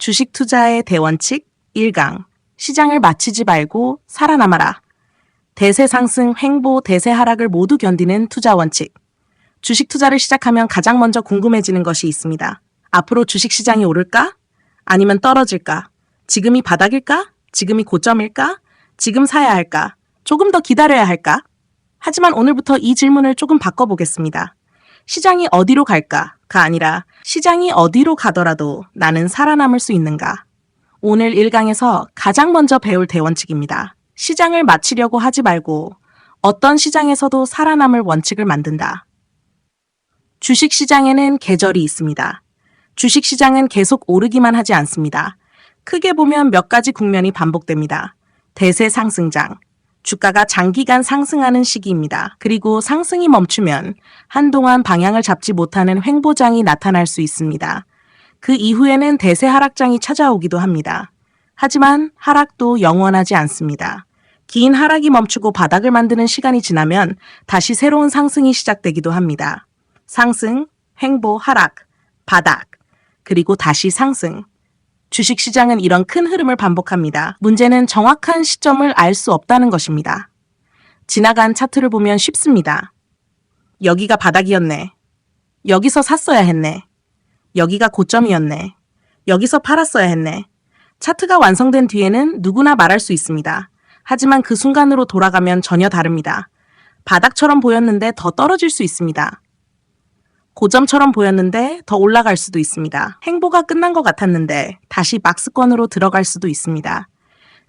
주식 투자의 대원칙 1강. 시장을 마치지 말고 살아남아라. 대세 상승, 횡보, 대세 하락을 모두 견디는 투자 원칙. 주식 투자를 시작하면 가장 먼저 궁금해지는 것이 있습니다. 앞으로 주식 시장이 오를까? 아니면 떨어질까? 지금이 바닥일까? 지금이 고점일까? 지금 사야 할까? 조금 더 기다려야 할까? 하지만 오늘부터 이 질문을 조금 바꿔보겠습니다. 시장이 어디로 갈까?가 아니라 시장이 어디로 가더라도 나는 살아남을 수 있는가? 오늘 1강에서 가장 먼저 배울 대원칙입니다. 시장을 마치려고 하지 말고 어떤 시장에서도 살아남을 원칙을 만든다. 주식시장에는 계절이 있습니다. 주식시장은 계속 오르기만 하지 않습니다. 크게 보면 몇 가지 국면이 반복됩니다. 대세 상승장, 주가가 장기간 상승하는 시기입니다. 그리고 상승이 멈추면 한동안 방향을 잡지 못하는 횡보장이 나타날 수 있습니다. 그 이후에는 대세 하락장이 찾아오기도 합니다. 하지만 하락도 영원하지 않습니다. 긴 하락이 멈추고 바닥을 만드는 시간이 지나면 다시 새로운 상승이 시작되기도 합니다. 상승, 횡보, 하락, 바닥, 그리고 다시 상승. 주식시장은 이런 큰 흐름을 반복합니다. 문제는 정확한 시점을 알 수 없다는 것입니다. 지나간 차트를 보면 쉽습니다. 여기가 바닥이었네. 여기서 샀어야 했네. 여기가 고점이었네. 여기서 팔았어야 했네. 차트가 완성된 뒤에는 누구나 말할 수 있습니다. 하지만 그 순간으로 돌아가면 전혀 다릅니다. 바닥처럼 보였는데 더 떨어질 수 있습니다. 고점처럼 보였는데 더 올라갈 수도 있습니다. 횡보가 끝난 것 같았는데 다시 박스권으로 들어갈 수도 있습니다.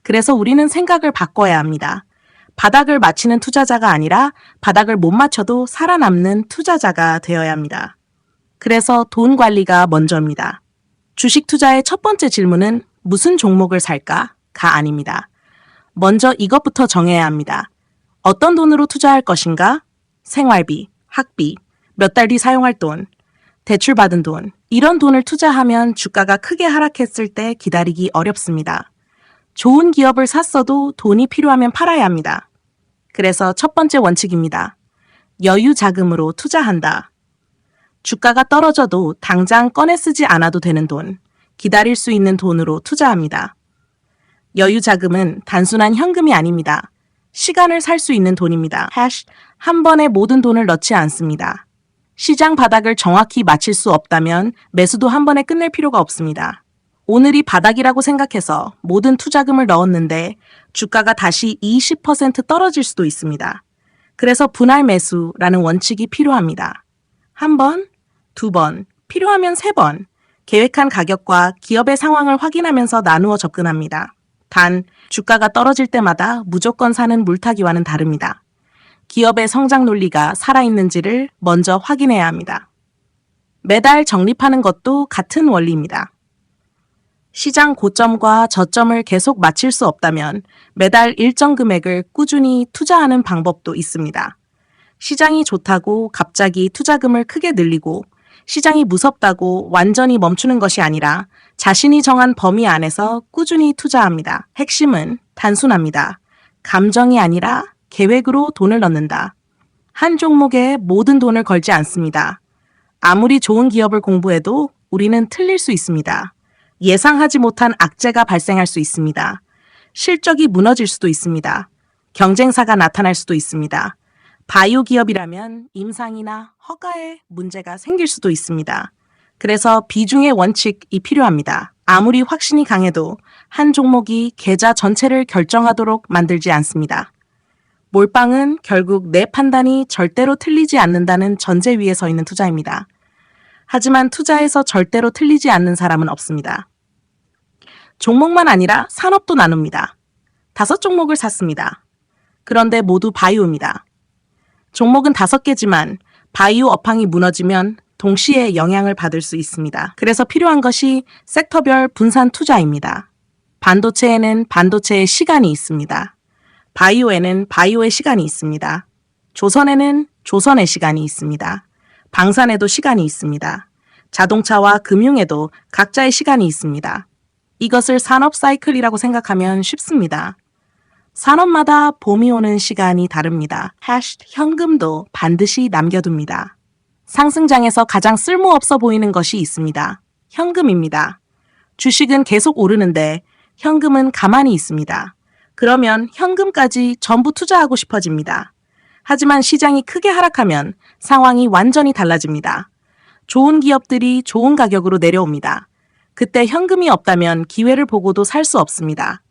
그래서 우리는 생각을 바꿔야 합니다. 바닥을 맞히는 투자자가 아니라 바닥을 못 맞춰도 살아남는 투자자가 되어야 합니다. 그래서 돈 관리가 먼저입니다. 주식 투자의 첫 번째 질문은 무슨 종목을 살까?가 아닙니다. 먼저 이것부터 정해야 합니다. 어떤 돈으로 투자할 것인가? 생활비, 학비, 몇 달 뒤 사용할 돈, 대출받은 돈, 이런 돈을 투자하면 주가가 크게 하락했을 때 기다리기 어렵습니다. 좋은 기업을 샀어도 돈이 필요하면 팔아야 합니다. 그래서 첫 번째 원칙입니다. 여유 자금으로 투자한다. 주가가 떨어져도 당장 꺼내 쓰지 않아도 되는 돈, 기다릴 수 있는 돈으로 투자합니다. 여유 자금은 단순한 현금이 아닙니다. 시간을 살 수 있는 돈입니다. 한 번에 모든 돈을 넣지 않습니다. 시장 바닥을 정확히 맞힐 수 없다면 매수도 한 번에 끝낼 필요가 없습니다. 오늘이 바닥이라고 생각해서 모든 투자금을 넣었는데 주가가 다시 20% 떨어질 수도 있습니다. 그래서 분할 매수라는 원칙이 필요합니다. 한 번, 두 번, 필요하면 세 번, 계획한 가격과 기업의 상황을 확인하면서 나누어 접근합니다. 단, 주가가 떨어질 때마다 무조건 사는 물타기와는 다릅니다. 기업의 성장 논리가 살아있는지를 먼저 확인해야 합니다. 매달 적립하는 것도 같은 원리입니다. 시장 고점과 저점을 계속 맞힐 수 없다면 매달 일정 금액을 꾸준히 투자하는 방법도 있습니다. 시장이 좋다고 갑자기 투자금을 크게 늘리고 시장이 무섭다고 완전히 멈추는 것이 아니라 자신이 정한 범위 안에서 꾸준히 투자합니다. 핵심은 단순합니다. 감정이 아니라 계획으로 돈을 넣는다. 한 종목에 모든 돈을 걸지 않습니다. 아무리 좋은 기업을 공부해도 우리는 틀릴 수 있습니다. 예상하지 못한 악재가 발생할 수 있습니다. 실적이 무너질 수도 있습니다. 경쟁사가 나타날 수도 있습니다. 바이오 기업이라면 임상이나 허가에 문제가 생길 수도 있습니다. 그래서 비중의 원칙이 필요합니다. 아무리 확신이 강해도 한 종목이 계좌 전체를 결정하도록 만들지 않습니다. 몰빵은 결국 내 판단이 절대로 틀리지 않는다는 전제 위에 서 있는 투자입니다. 하지만 투자에서 절대로 틀리지 않는 사람은 없습니다. 종목만 아니라 산업도 나눕니다. 5종목을 샀습니다. 그런데 모두 바이오입니다. 종목은 5개지만 바이오 업황이 무너지면 동시에 영향을 받을 수 있습니다. 그래서 필요한 것이 섹터별 분산 투자입니다. 반도체에는 반도체의 시간이 있습니다. 바이오에는 바이오의 시간이 있습니다. 조선에는 조선의 시간이 있습니다. 방산에도 시간이 있습니다. 자동차와 금융에도 각자의 시간이 있습니다. 이것을 산업 사이클이라고 생각하면 쉽습니다. 산업마다 봄이 오는 시간이 다릅니다. 현금도 반드시 남겨둡니다. 상승장에서 가장 쓸모없어 보이는 것이 있습니다. 현금입니다. 주식은 계속 오르는데 현금은 가만히 있습니다. 그러면 현금까지 전부 투자하고 싶어집니다. 하지만 시장이 크게 하락하면 상황이 완전히 달라집니다. 좋은 기업들이 좋은 가격으로 내려옵니다. 그때 현금이 없다면 기회를 보고도 살 수 없습니다.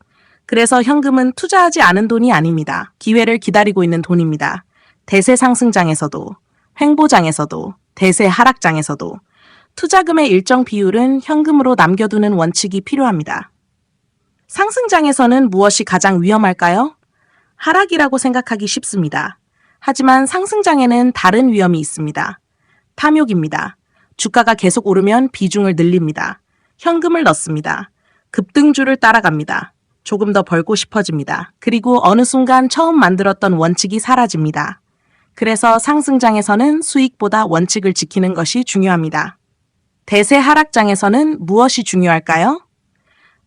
그래서 현금은 투자하지 않은 돈이 아닙니다. 기회를 기다리고 있는 돈입니다. 대세 상승장에서도, 횡보장에서도, 대세 하락장에서도 투자금의 일정 비율은 현금으로 남겨두는 원칙이 필요합니다. 상승장에서는 무엇이 가장 위험할까요? 하락이라고 생각하기 쉽습니다. 하지만 상승장에는 다른 위험이 있습니다. 탐욕입니다. 주가가 계속 오르면 비중을 늘립니다. 현금을 넣습니다. 급등주를 따라갑니다. 조금 더 벌고 싶어집니다. 그리고 어느 순간 처음 만들었던 원칙이 사라집니다. 그래서 상승장에서는 수익보다 원칙을 지키는 것이 중요합니다. 대세 하락장에서는 무엇이 중요할까요?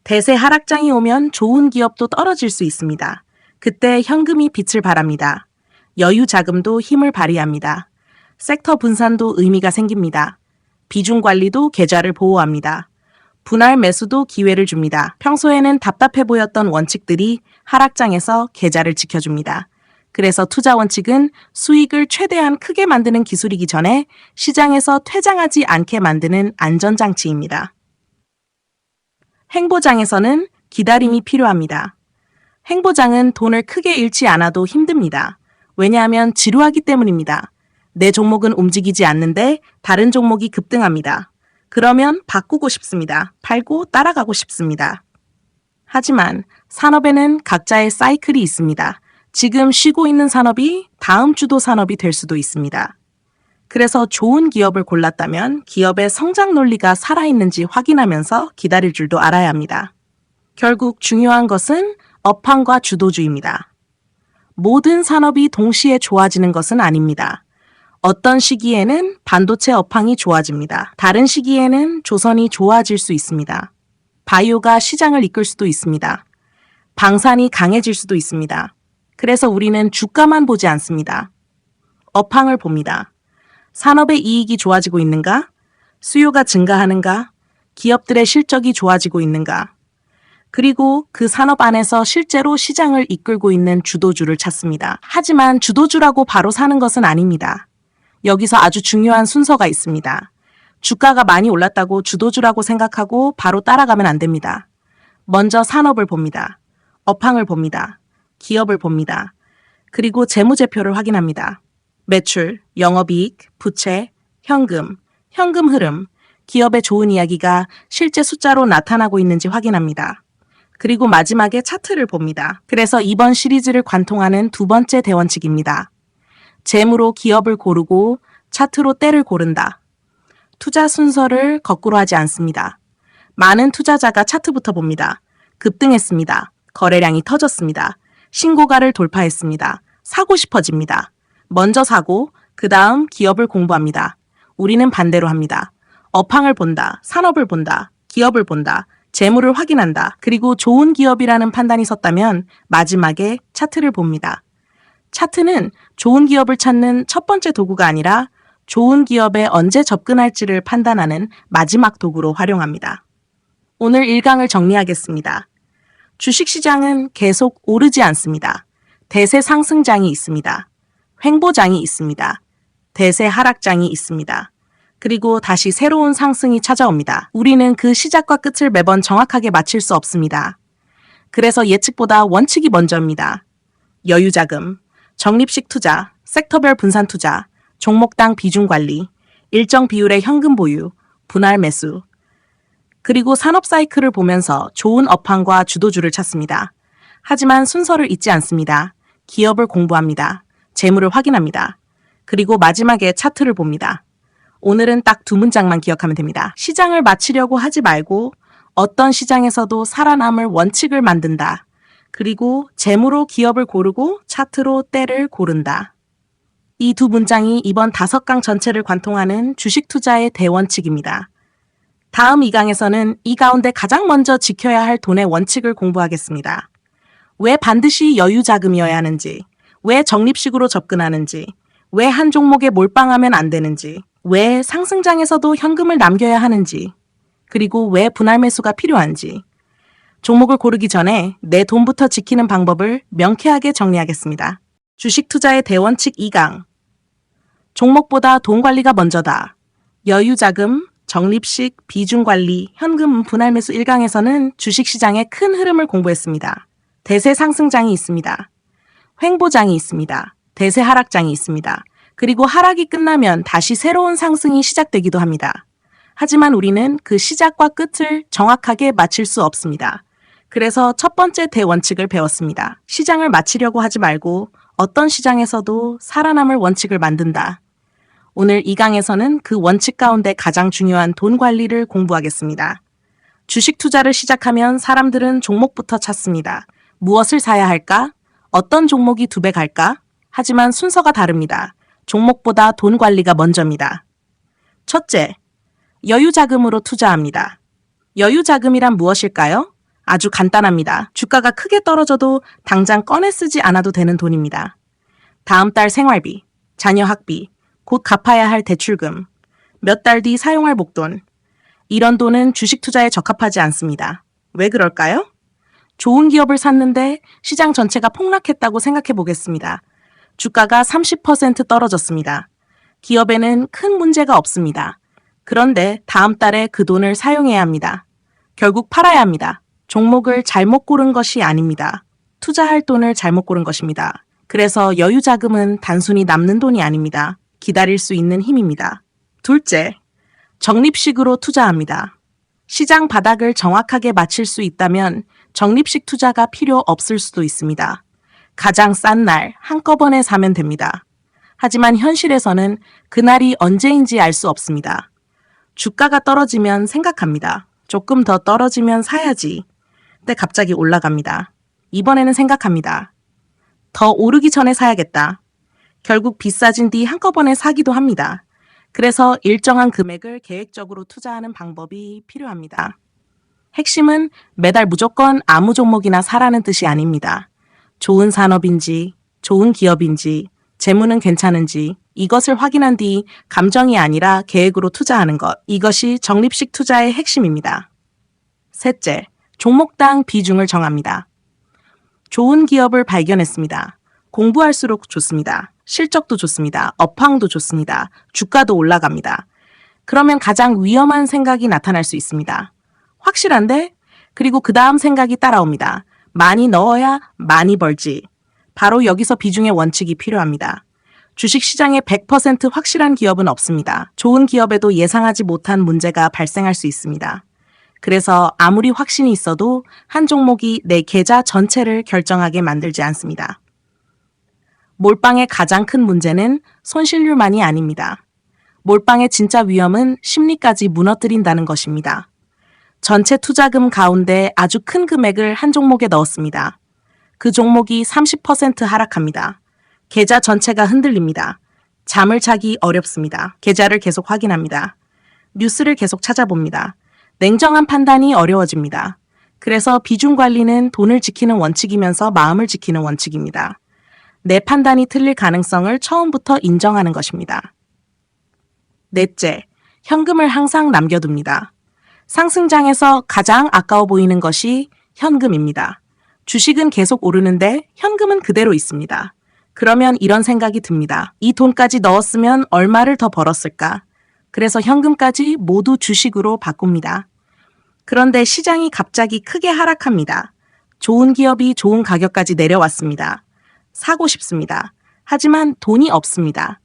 대세 하락장이 오면 좋은 기업도 떨어질 수 있습니다. 그때 현금이 빛을 발합니다. 여유 자금도 힘을 발휘합니다. 섹터 분산도 의미가 생깁니다. 비중 관리도 계좌를 보호합니다. 분할 매수도 기회를 줍니다. 평소에는 답답해 보였던 원칙들이 하락장에서 계좌를 지켜줍니다. 그래서 투자 원칙은 수익을 최대한 크게 만드는 기술이기 전에 시장에서 퇴장하지 않게 만드는 안전장치입니다. 횡보장에서는 기다림이 필요합니다. 횡보장은 돈을 크게 잃지 않아도 힘듭니다. 왜냐하면 지루하기 때문입니다. 내 종목은 움직이지 않는데 다른 종목이 급등합니다. 그러면 바꾸고 싶습니다. 팔고 따라가고 싶습니다. 하지만 산업에는 각자의 사이클이 있습니다. 지금 쉬고 있는 산업이 다음 주도 산업이 될 수도 있습니다. 그래서 좋은 기업을 골랐다면 기업의 성장 논리가 살아있는지 확인하면서 기다릴 줄도 알아야 합니다. 결국 중요한 것은 업황과 주도주의입니다. 모든 산업이 동시에 좋아지는 것은 아닙니다. 어떤 시기에는 반도체 업황이 좋아집니다. 다른 시기에는 조선이 좋아질 수 있습니다. 바이오가 시장을 이끌 수도 있습니다. 방산이 강해질 수도 있습니다. 그래서 우리는 주가만 보지 않습니다. 업황을 봅니다. 산업의 이익이 좋아지고 있는가? 수요가 증가하는가? 기업들의 실적이 좋아지고 있는가? 그리고 그 산업 안에서 실제로 시장을 이끌고 있는 주도주를 찾습니다. 하지만 주도주라고 바로 사는 것은 아닙니다. 여기서 아주 중요한 순서가 있습니다. 주가가 많이 올랐다고 주도주라고 생각하고 바로 따라가면 안 됩니다. 먼저 산업을 봅니다. 업황을 봅니다. 기업을 봅니다. 그리고 재무제표를 확인합니다. 매출, 영업이익, 부채, 현금 흐름, 기업의 좋은 이야기가 실제 숫자로 나타나고 있는지 확인합니다. 그리고 마지막에 차트를 봅니다. 그래서 이번 시리즈를 관통하는 두 번째 대원칙입니다. 재무로 기업을 고르고 차트로 때를 고른다. 투자 순서를 거꾸로 하지 않습니다. 많은 투자자가 차트부터 봅니다. 급등했습니다. 거래량이 터졌습니다. 신고가를 돌파했습니다. 사고 싶어집니다. 먼저 사고 그 다음 기업을 공부합니다. 우리는 반대로 합니다. 업황을 본다. 산업을 본다. 기업을 본다. 재무를 확인한다. 그리고 좋은 기업이라는 판단이 섰다면 마지막에 차트를 봅니다. 차트는 좋은 기업을 찾는 첫 번째 도구가 아니라 좋은 기업에 언제 접근할지를 판단하는 마지막 도구로 활용합니다. 오늘 1강을 정리하겠습니다. 주식시장은 계속 오르지 않습니다. 대세 상승장이 있습니다. 횡보장이 있습니다. 대세 하락장이 있습니다. 그리고 다시 새로운 상승이 찾아옵니다. 우리는 그 시작과 끝을 매번 정확하게 맞힐 수 없습니다. 그래서 예측보다 원칙이 먼저입니다. 여유자금, 적립식 투자, 섹터별 분산 투자, 종목당 비중 관리, 일정 비율의 현금 보유, 분할 매수, 그리고 산업 사이클을 보면서 좋은 업황과 주도주를 찾습니다. 하지만 순서를 잊지 않습니다. 기업을 공부합니다. 재무를 확인합니다. 그리고 마지막에 차트를 봅니다. 오늘은 딱 두 문장만 기억하면 됩니다. 시장을 맞추려고 하지 말고 어떤 시장에서도 살아남을 원칙을 만든다. 그리고 재무로 기업을 고르고 차트로 때를 고른다. 이 두 문장이 이번 5강 전체를 관통하는 주식 투자의 대원칙입니다. 다음 2강에서는 이 가운데 가장 먼저 지켜야 할 돈의 원칙을 공부하겠습니다. 왜 반드시 여유 자금이어야 하는지, 왜 적립식으로 접근하는지, 왜 한 종목에 몰빵하면 안 되는지, 왜 상승장에서도 현금을 남겨야 하는지, 그리고 왜 분할 매수가 필요한지. 종목을 고르기 전에 내 돈부터 지키는 방법을 명쾌하게 정리하겠습니다. 주식 투자의 대원칙 2강. 종목보다 돈 관리가 먼저다. 여유자금, 적립식, 비중관리, 현금 분할 매수 1강에서는 주식시장의 큰 흐름을 공부했습니다. 대세 상승장이 있습니다. 횡보장이 있습니다. 대세 하락장이 있습니다. 그리고 하락이 끝나면 다시 새로운 상승이 시작되기도 합니다. 하지만 우리는 그 시작과 끝을 정확하게 맞힐 수 없습니다. 그래서 첫 번째 대원칙을 배웠습니다. 시장을 맞추려고 하지 말고 어떤 시장에서도 살아남을 원칙을 만든다. 오늘 이 강에서는 그 원칙 가운데 가장 중요한 돈 관리를 공부하겠습니다. 주식 투자를 시작하면 사람들은 종목부터 찾습니다. 무엇을 사야 할까? 어떤 종목이 2배 갈까? 하지만 순서가 다릅니다. 종목보다 돈 관리가 먼저입니다. 첫째, 여유자금으로 투자합니다. 여유자금이란 무엇일까요? 아주 간단합니다. 주가가 크게 떨어져도 당장 꺼내 쓰지 않아도 되는 돈입니다. 다음 달 생활비, 자녀 학비, 곧 갚아야 할 대출금, 몇 달 뒤 사용할 목돈. 이런 돈은 주식 투자에 적합하지 않습니다. 왜 그럴까요? 좋은 기업을 샀는데 시장 전체가 폭락했다고 생각해 보겠습니다. 주가가 30% 떨어졌습니다. 기업에는 큰 문제가 없습니다. 그런데 다음 달에 그 돈을 사용해야 합니다. 결국 팔아야 합니다. 종목을 잘못 고른 것이 아닙니다. 투자할 돈을 잘못 고른 것입니다. 그래서 여유자금은 단순히 남는 돈이 아닙니다. 기다릴 수 있는 힘입니다. 둘째, 적립식으로 투자합니다. 시장 바닥을 정확하게 맞힐 수 있다면 적립식 투자가 필요 없을 수도 있습니다. 가장 싼 날 한꺼번에 사면 됩니다. 하지만 현실에서는 그날이 언제인지 알 수 없습니다. 주가가 떨어지면 생각합니다. 조금 더 떨어지면 사야지. 근데 갑자기 올라갑니다. 이번에는 생각합니다. 더 오르기 전에 사야겠다. 결국 비싸진 뒤 한꺼번에 사기도 합니다. 그래서 일정한 금액을 계획적으로 투자하는 방법이 필요합니다. 핵심은 매달 무조건 아무 종목이나 사라는 뜻이 아닙니다. 좋은 산업인지, 좋은 기업인지, 재무는 괜찮은지 이것을 확인한 뒤 감정이 아니라 계획으로 투자하는 것. 이것이 적립식 투자의 핵심입니다. 셋째, 종목당 비중을 정합니다. 좋은 기업을 발견했습니다. 공부할수록 좋습니다. 실적도 좋습니다. 업황도 좋습니다. 주가도 올라갑니다. 그러면 가장 위험한 생각이 나타날 수 있습니다. 확실한데? 그리고 그 다음 생각이 따라옵니다. 많이 넣어야 많이 벌지. 바로 여기서 비중의 원칙이 필요합니다. 주식시장에 100% 확실한 기업은 없습니다. 좋은 기업에도 예상하지 못한 문제가 발생할 수 있습니다. 그래서 아무리 확신이 있어도 한 종목이 내 계좌 전체를 결정하게 만들지 않습니다. 몰빵의 가장 큰 문제는 손실률만이 아닙니다. 몰빵의 진짜 위험은 심리까지 무너뜨린다는 것입니다. 전체 투자금 가운데 아주 큰 금액을 한 종목에 넣었습니다. 그 종목이 30% 하락합니다. 계좌 전체가 흔들립니다. 잠을 자기 어렵습니다. 계좌를 계속 확인합니다. 뉴스를 계속 찾아봅니다. 냉정한 판단이 어려워집니다. 그래서 비중 관리는 돈을 지키는 원칙이면서 마음을 지키는 원칙입니다. 내 판단이 틀릴 가능성을 처음부터 인정하는 것입니다. 넷째, 현금을 항상 남겨둡니다. 상승장에서 가장 아까워 보이는 것이 현금입니다. 주식은 계속 오르는데 현금은 그대로 있습니다. 그러면 이런 생각이 듭니다. 이 돈까지 넣었으면 얼마를 더 벌었을까? 그래서 현금까지 모두 주식으로 바꿉니다. 그런데 시장이 갑자기 크게 하락합니다. 좋은 기업이 좋은 가격까지 내려왔습니다. 사고 싶습니다. 하지만 돈이 없습니다.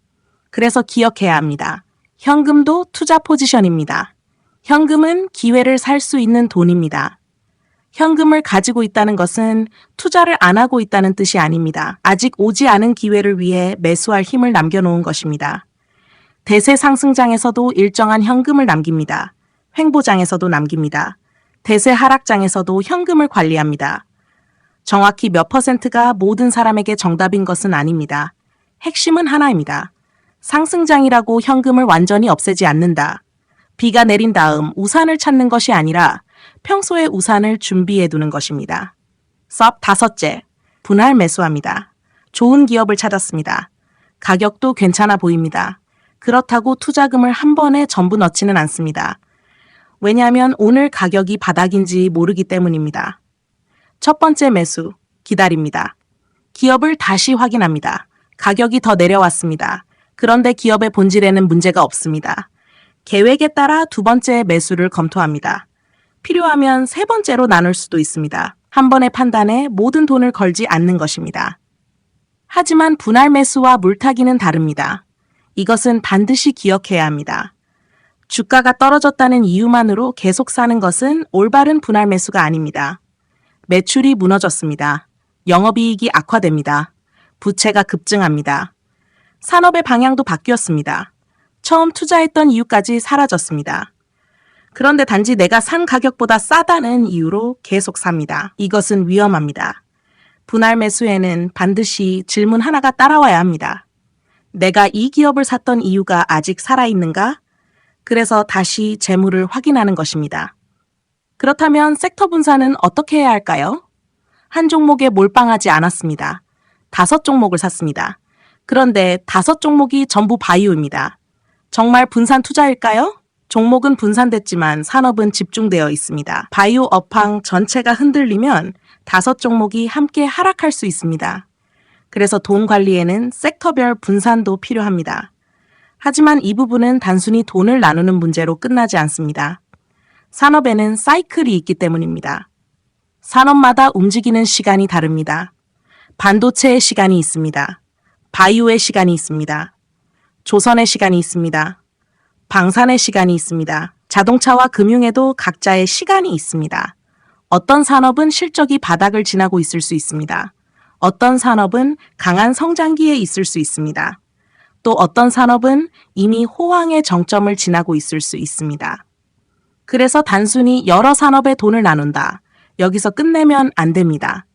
그래서 기억해야 합니다. 현금도 투자 포지션입니다. 현금은 기회를 살 수 있는 돈입니다. 현금을 가지고 있다는 것은 투자를 안 하고 있다는 뜻이 아닙니다. 아직 오지 않은 기회를 위해 매수할 힘을 남겨놓은 것입니다. 대세 상승장에서도 일정한 현금을 남깁니다. 횡보장에서도 남깁니다. 대세 하락장에서도 현금을 관리합니다. 정확히 몇 %가 모든 사람에게 정답인 것은 아닙니다. 핵심은 하나입니다. 상승장이라고 현금을 완전히 없애지 않는다. 비가 내린 다음 우산을 찾는 것이 아니라 평소에 우산을 준비해 두는 것입니다. 수업 5째, 분할 매수합니다. 좋은 기업을 찾았습니다. 가격도 괜찮아 보입니다. 그렇다고 투자금을 한 번에 전부 넣지는 않습니다. 왜냐하면 오늘 가격이 바닥인지 모르기 때문입니다. 첫 번째 매수, 기다립니다. 기업을 다시 확인합니다. 가격이 더 내려왔습니다. 그런데 기업의 본질에는 문제가 없습니다. 계획에 따라 두 번째 매수를 검토합니다. 필요하면 세 번째로 나눌 수도 있습니다. 한 번의 판단에 모든 돈을 걸지 않는 것입니다. 하지만 분할 매수와 물타기는 다릅니다. 이것은 반드시 기억해야 합니다. 주가가 떨어졌다는 이유만으로 계속 사는 것은 올바른 분할 매수가 아닙니다. 매출이 무너졌습니다. 영업이익이 악화됩니다. 부채가 급증합니다. 산업의 방향도 바뀌었습니다. 처음 투자했던 이유까지 사라졌습니다. 그런데 단지 내가 산 가격보다 싸다는 이유로 계속 삽니다. 이것은 위험합니다. 분할 매수에는 반드시 질문 하나가 따라와야 합니다. 내가 이 기업을 샀던 이유가 아직 살아있는가? 그래서 다시 재물을 확인하는 것입니다. 그렇다면 섹터 분산은 어떻게 해야 할까요? 한 종목에 몰빵하지 않았습니다. 5종목을 샀습니다. 그런데 5종목이 전부 바이오입니다. 정말 분산 투자일까요? 종목은 분산됐지만 산업은 집중되어 있습니다. 바이오 업황 전체가 흔들리면 5종목이 함께 하락할 수 있습니다. 그래서 돈 관리에는 섹터별 분산도 필요합니다. 하지만 이 부분은 단순히 돈을 나누는 문제로 끝나지 않습니다. 산업에는 사이클이 있기 때문입니다. 산업마다 움직이는 시간이 다릅니다. 반도체의 시간이 있습니다. 바이오의 시간이 있습니다. 조선의 시간이 있습니다. 방산의 시간이 있습니다. 자동차와 금융에도 각자의 시간이 있습니다. 어떤 산업은 실적이 바닥을 지나고 있을 수 있습니다. 어떤 산업은 강한 성장기에 있을 수 있습니다. 또 어떤 산업은 이미 호황의 정점을 지나고 있을 수 있습니다. 그래서 단순히 여러 산업의 돈을 나눈다. 여기서 끝내면 안 됩니다.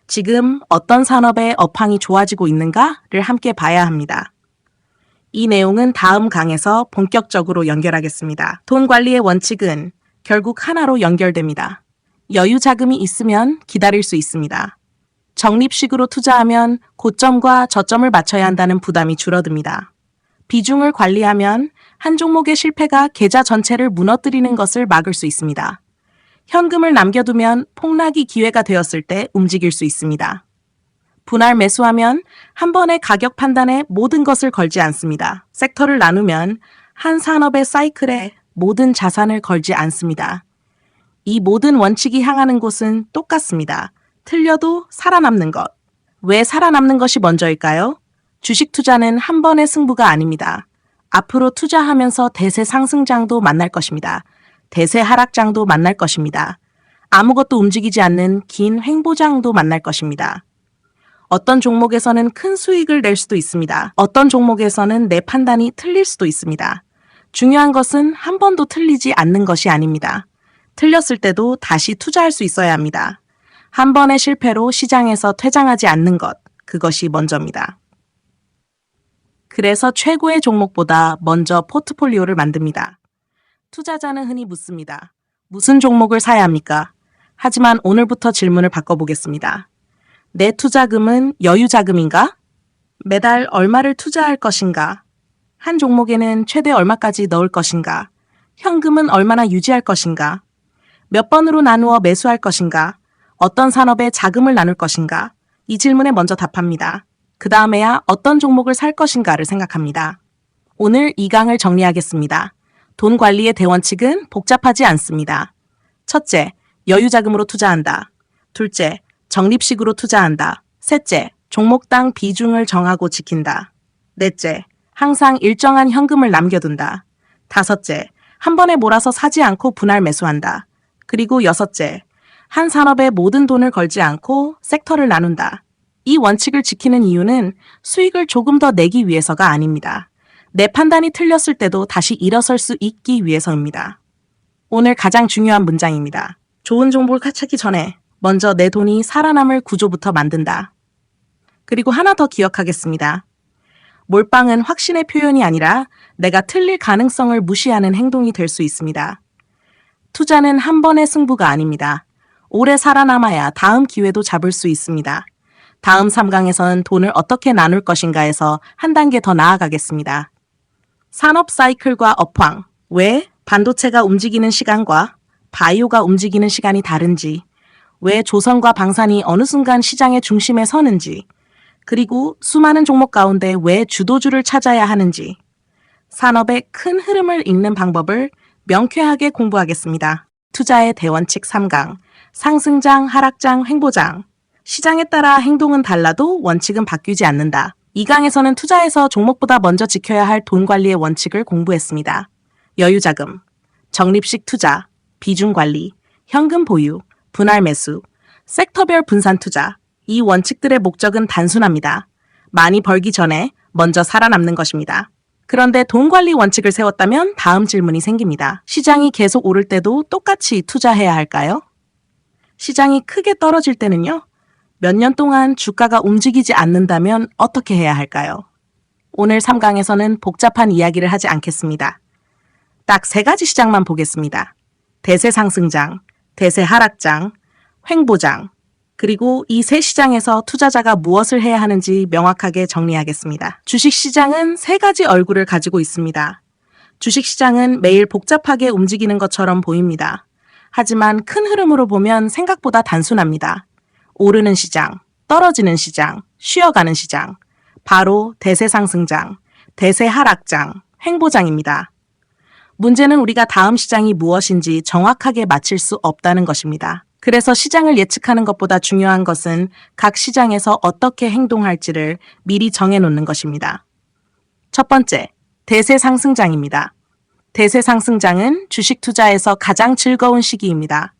지금 어떤 산업의 업황이 좋아지고 있는가를 함께 봐야 합니다. 이 내용은 다음 강에서 본격적으로 연결하겠습니다. 돈 관리의 원칙은 결국 하나로 연결됩니다. 여유 자금이 있으면 기다릴 수 있습니다. 적립식으로 투자하면 고점과 저점을 맞춰야 한다는 부담이 줄어듭니다. 비중을 관리하면 한 종목의 실패가 계좌 전체를 무너뜨리는 것을 막을 수 있습니다. 현금을 남겨두면 폭락이 기회가 되었을 때 움직일 수 있습니다. 분할 매수하면 한 번의 가격 판단에 모든 것을 걸지 않습니다. 섹터를 나누면 한 산업의 사이클에 모든 자산을 걸지 않습니다. 이 모든 원칙이 향하는 곳은 똑같습니다. 틀려도 살아남는 것. 왜 살아남는 것이 먼저일까요? 주식 투자는 한 번의 승부가 아닙니다. 앞으로 투자하면서 대세 상승장도 만날 것입니다. 대세 하락장도 만날 것입니다. 아무것도 움직이지 않는 긴 횡보장도 만날 것입니다. 어떤 종목에서는 큰 수익을 낼 수도 있습니다. 어떤 종목에서는 내 판단이 틀릴 수도 있습니다. 중요한 것은 한 번도 틀리지 않는 것이 아닙니다. 틀렸을 때도 다시 투자할 수 있어야 합니다. 한 번의 실패로 시장에서 퇴장하지 않는 것, 그것이 먼저입니다. 그래서 최고의 종목보다 먼저 포트폴리오를 만듭니다. 투자자는 흔히 묻습니다. 무슨 종목을 사야 합니까? 하지만 오늘부터 질문을 바꿔보겠습니다. 내 투자금은 여유 자금인가? 매달 얼마를 투자할 것인가? 한 종목에는 최대 얼마까지 넣을 것인가? 현금은 얼마나 유지할 것인가? 몇 번으로 나누어 매수할 것인가? 어떤 산업에 자금을 나눌 것인가? 이 질문에 먼저 답합니다. 그 다음에야 어떤 종목을 살 것인가를 생각합니다. 오늘 이 강을 정리하겠습니다. 돈 관리의 대원칙은 복잡하지 않습니다. 첫째, 여유 자금으로 투자한다. 둘째, 적립식으로 투자한다. 셋째, 종목당 비중을 정하고 지킨다. 넷째, 항상 일정한 현금을 남겨둔다. 다섯째, 한 번에 몰아서 사지 않고 분할 매수한다. 그리고 여섯째, 한 산업에 모든 돈을 걸지 않고 섹터를 나눈다. 이 원칙을 지키는 이유는 수익을 조금 더 내기 위해서가 아닙니다. 내 판단이 틀렸을 때도 다시 일어설 수 있기 위해서입니다. 오늘 가장 중요한 문장입니다. 좋은 정보를 찾기 전에 먼저 내 돈이 살아남을 구조부터 만든다. 그리고 하나 더 기억하겠습니다. 몰빵은 확신의 표현이 아니라 내가 틀릴 가능성을 무시하는 행동이 될 수 있습니다. 투자는 한 번의 승부가 아닙니다. 오래 살아남아야 다음 기회도 잡을 수 있습니다. 다음 3강에서는 돈을 어떻게 나눌 것인가에서 한 단계 더 나아가겠습니다. 산업 사이클과 업황, 왜, 반도체가 움직이는 시간과 바이오가 움직이는 시간이 다른지, 왜 조선과 방산이 어느 순간 시장의 중심에 서는지, 그리고 수많은 종목 가운데 왜 주도주를 찾아야 하는지, 산업의 큰 흐름을 읽는 방법을 명쾌하게 공부하겠습니다. 투자의 대원칙 3강, 상승장, 하락장, 횡보장. 시장에 따라 행동은 달라도 원칙은 바뀌지 않는다. 2강에서는 투자에서 종목보다 먼저 지켜야 할 돈 관리의 원칙을 공부했습니다. 여유자금, 적립식 투자, 비중 관리, 현금 보유, 분할 매수, 섹터별 분산 투자. 이 원칙들의 목적은 단순합니다. 많이 벌기 전에 먼저 살아남는 것입니다. 그런데 돈 관리 원칙을 세웠다면 다음 질문이 생깁니다. 시장이 계속 오를 때도 똑같이 투자해야 할까요? 시장이 크게 떨어질 때는요? 몇 년 동안 주가가 움직이지 않는다면 어떻게 해야 할까요? 오늘 3강에서는 복잡한 이야기를 하지 않겠습니다. 딱 3가지 시장만 보겠습니다. 대세 상승장, 대세 하락장, 횡보장, 그리고 이 세 시장에서 투자자가 무엇을 해야 하는지 명확하게 정리하겠습니다. 주식시장은 3가지 얼굴을 가지고 있습니다. 주식시장은 매일 복잡하게 움직이는 것처럼 보입니다. 하지만 큰 흐름으로 보면 생각보다 단순합니다. 오르는 시장, 떨어지는 시장, 쉬어가는 시장, 바로 대세 상승장, 대세 하락장, 횡보장입니다. 문제는 우리가 다음 시장이 무엇인지 정확하게 맞힐 수 없다는 것입니다. 그래서 시장을 예측하는 것보다 중요한 것은 각 시장에서 어떻게 행동할지를 미리 정해놓는 것입니다. 첫 번째, 대세 상승장입니다. 대세 상승장은 주식 투자에서 가장 즐거운 시기입니다.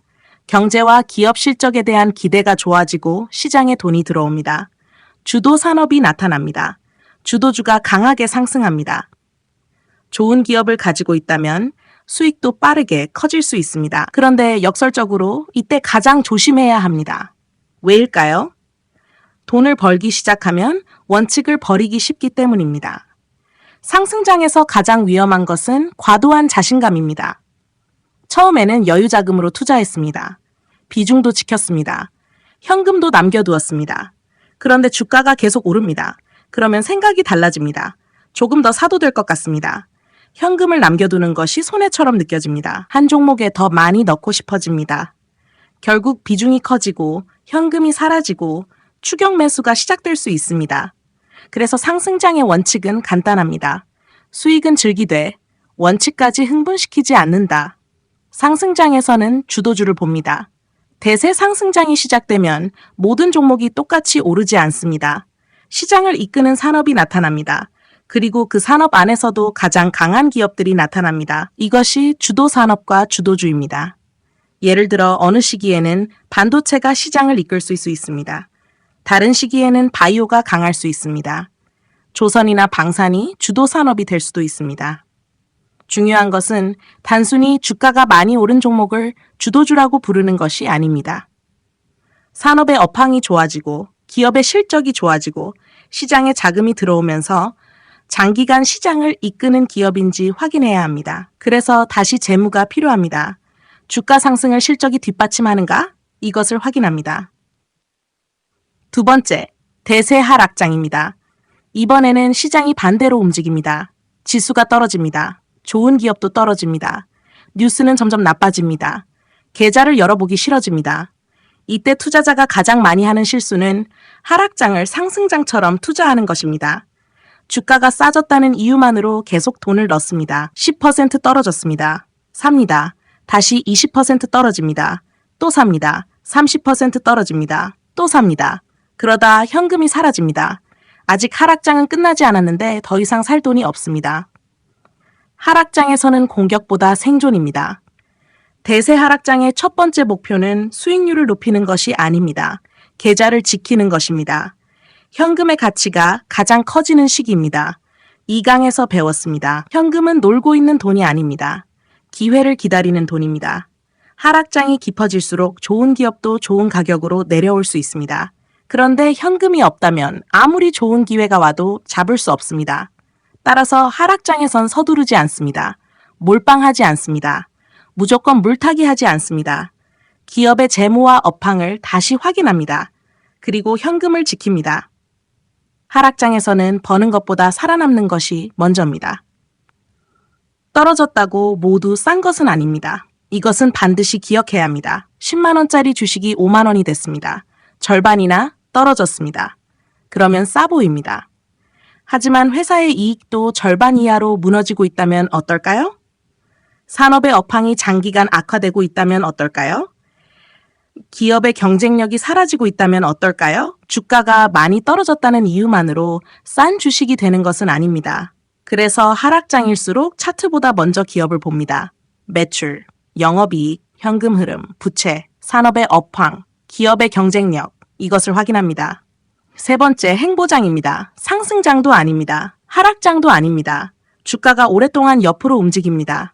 경제와 기업 실적에 대한 기대가 좋아지고 시장에 돈이 들어옵니다. 주도 산업이 나타납니다. 주도주가 강하게 상승합니다. 좋은 기업을 가지고 있다면 수익도 빠르게 커질 수 있습니다. 그런데 역설적으로 이때 가장 조심해야 합니다. 왜일까요? 돈을 벌기 시작하면 원칙을 버리기 쉽기 때문입니다. 상승장에서 가장 위험한 것은 과도한 자신감입니다. 처음에는 여유자금으로 투자했습니다. 비중도 지켰습니다. 현금도 남겨두었습니다. 그런데 주가가 계속 오릅니다. 그러면 생각이 달라집니다. 조금 더 사도 될 것 같습니다. 현금을 남겨두는 것이 손해처럼 느껴집니다. 한 종목에 더 많이 넣고 싶어집니다. 결국 비중이 커지고 현금이 사라지고 추격 매수가 시작될 수 있습니다. 그래서 상승장의 원칙은 간단합니다. 수익은 즐기되 원칙까지 흥분시키지 않는다. 상승장에서는 주도주를 봅니다. 대세 상승장이 시작되면 모든 종목이 똑같이 오르지 않습니다. 시장을 이끄는 산업이 나타납니다. 그리고 그 산업 안에서도 가장 강한 기업들이 나타납니다. 이것이 주도 산업과 주도주입니다. 예를 들어 어느 시기에는 반도체가 시장을 이끌 수 있습니다. 다른 시기에는 바이오가 강할 수 있습니다. 조선이나 방산이 주도 산업이 될 수도 있습니다. 중요한 것은 단순히 주가가 많이 오른 종목을 주도주라고 부르는 것이 아닙니다. 산업의 업황이 좋아지고 기업의 실적이 좋아지고 시장에 자금이 들어오면서 장기간 시장을 이끄는 기업인지 확인해야 합니다. 그래서 다시 재무가 필요합니다. 주가 상승을 실적이 뒷받침하는가? 이것을 확인합니다. 두 번째, 대세 하락장입니다. 이번에는 시장이 반대로 움직입니다. 지수가 떨어집니다. 좋은 기업도 떨어집니다. 뉴스는 점점 나빠집니다. 계좌를 열어보기 싫어집니다. 이때 투자자가 가장 많이 하는 실수는 하락장을 상승장처럼 투자하는 것입니다. 주가가 싸졌다는 이유만으로 계속 돈을 넣습니다. 10% 떨어졌습니다. 삽니다. 다시 20% 떨어집니다. 또 삽니다. 30% 떨어집니다. 또 삽니다. 그러다 현금이 사라집니다. 아직 하락장은 끝나지 않았는데 더 이상 살 돈이 없습니다. 하락장에서는 공격보다 생존입니다. 대세 하락장의 첫 번째 목표는 수익률을 높이는 것이 아닙니다. 계좌를 지키는 것입니다. 현금의 가치가 가장 커지는 시기입니다. 2강에서 배웠습니다. 현금은 놀고 있는 돈이 아닙니다. 기회를 기다리는 돈입니다. 하락장이 깊어질수록 좋은 기업도 좋은 가격으로 내려올 수 있습니다. 그런데 현금이 없다면 아무리 좋은 기회가 와도 잡을 수 없습니다. 따라서 하락장에선 서두르지 않습니다. 몰빵하지 않습니다. 무조건 물타기 하지 않습니다. 기업의 재무와 업황을 다시 확인합니다. 그리고 현금을 지킵니다. 하락장에서는 버는 것보다 살아남는 것이 먼저입니다. 떨어졌다고 모두 싼 것은 아닙니다. 이것은 반드시 기억해야 합니다. 10만 원짜리 주식이 5만 원이 됐습니다. 절반이나 떨어졌습니다. 그러면 싸 보입니다. 하지만 회사의 이익도 절반 이하로 무너지고 있다면 어떨까요? 산업의 업황이 장기간 악화되고 있다면 어떨까요? 기업의 경쟁력이 사라지고 있다면 어떨까요? 주가가 많이 떨어졌다는 이유만으로 싼 주식이 되는 것은 아닙니다. 그래서 하락장일수록 차트보다 먼저 기업을 봅니다. 매출, 영업이익, 현금 흐름, 부채, 산업의 업황, 기업의 경쟁력, 이것을 확인합니다. 세 번째, 행보장입니다. 상승장도 아닙니다. 하락장도 아닙니다. 주가가 오랫동안 옆으로 움직입니다.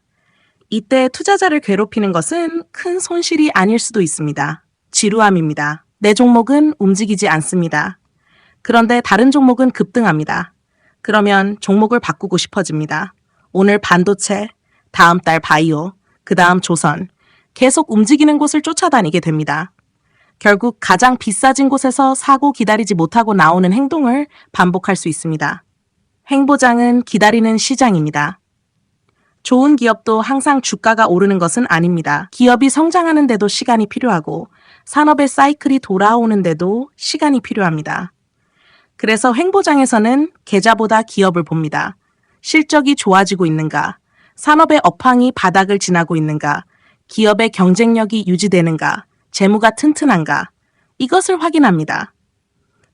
이때 투자자를 괴롭히는 것은 큰 손실이 아닐 수도 있습니다. 지루함입니다. 내 종목은 움직이지 않습니다. 그런데 다른 종목은 급등합니다. 그러면 종목을 바꾸고 싶어집니다. 오늘 반도체, 다음 달 바이오, 그 다음 조선, 계속 움직이는 곳을 쫓아다니게 됩니다. 결국 가장 비싸진 곳에서 사고 기다리지 못하고 나오는 행동을 반복할 수 있습니다. 행보장은 기다리는 시장입니다. 좋은 기업도 항상 주가가 오르는 것은 아닙니다. 기업이 성장하는데도 시간이 필요하고 산업의 사이클이 돌아오는데도 시간이 필요합니다. 그래서 행보장에서는 계좌보다 기업을 봅니다. 실적이 좋아지고 있는가, 산업의 업황이 바닥을 지나고 있는가, 기업의 경쟁력이 유지되는가, 재무가 튼튼한가, 이것을 확인합니다.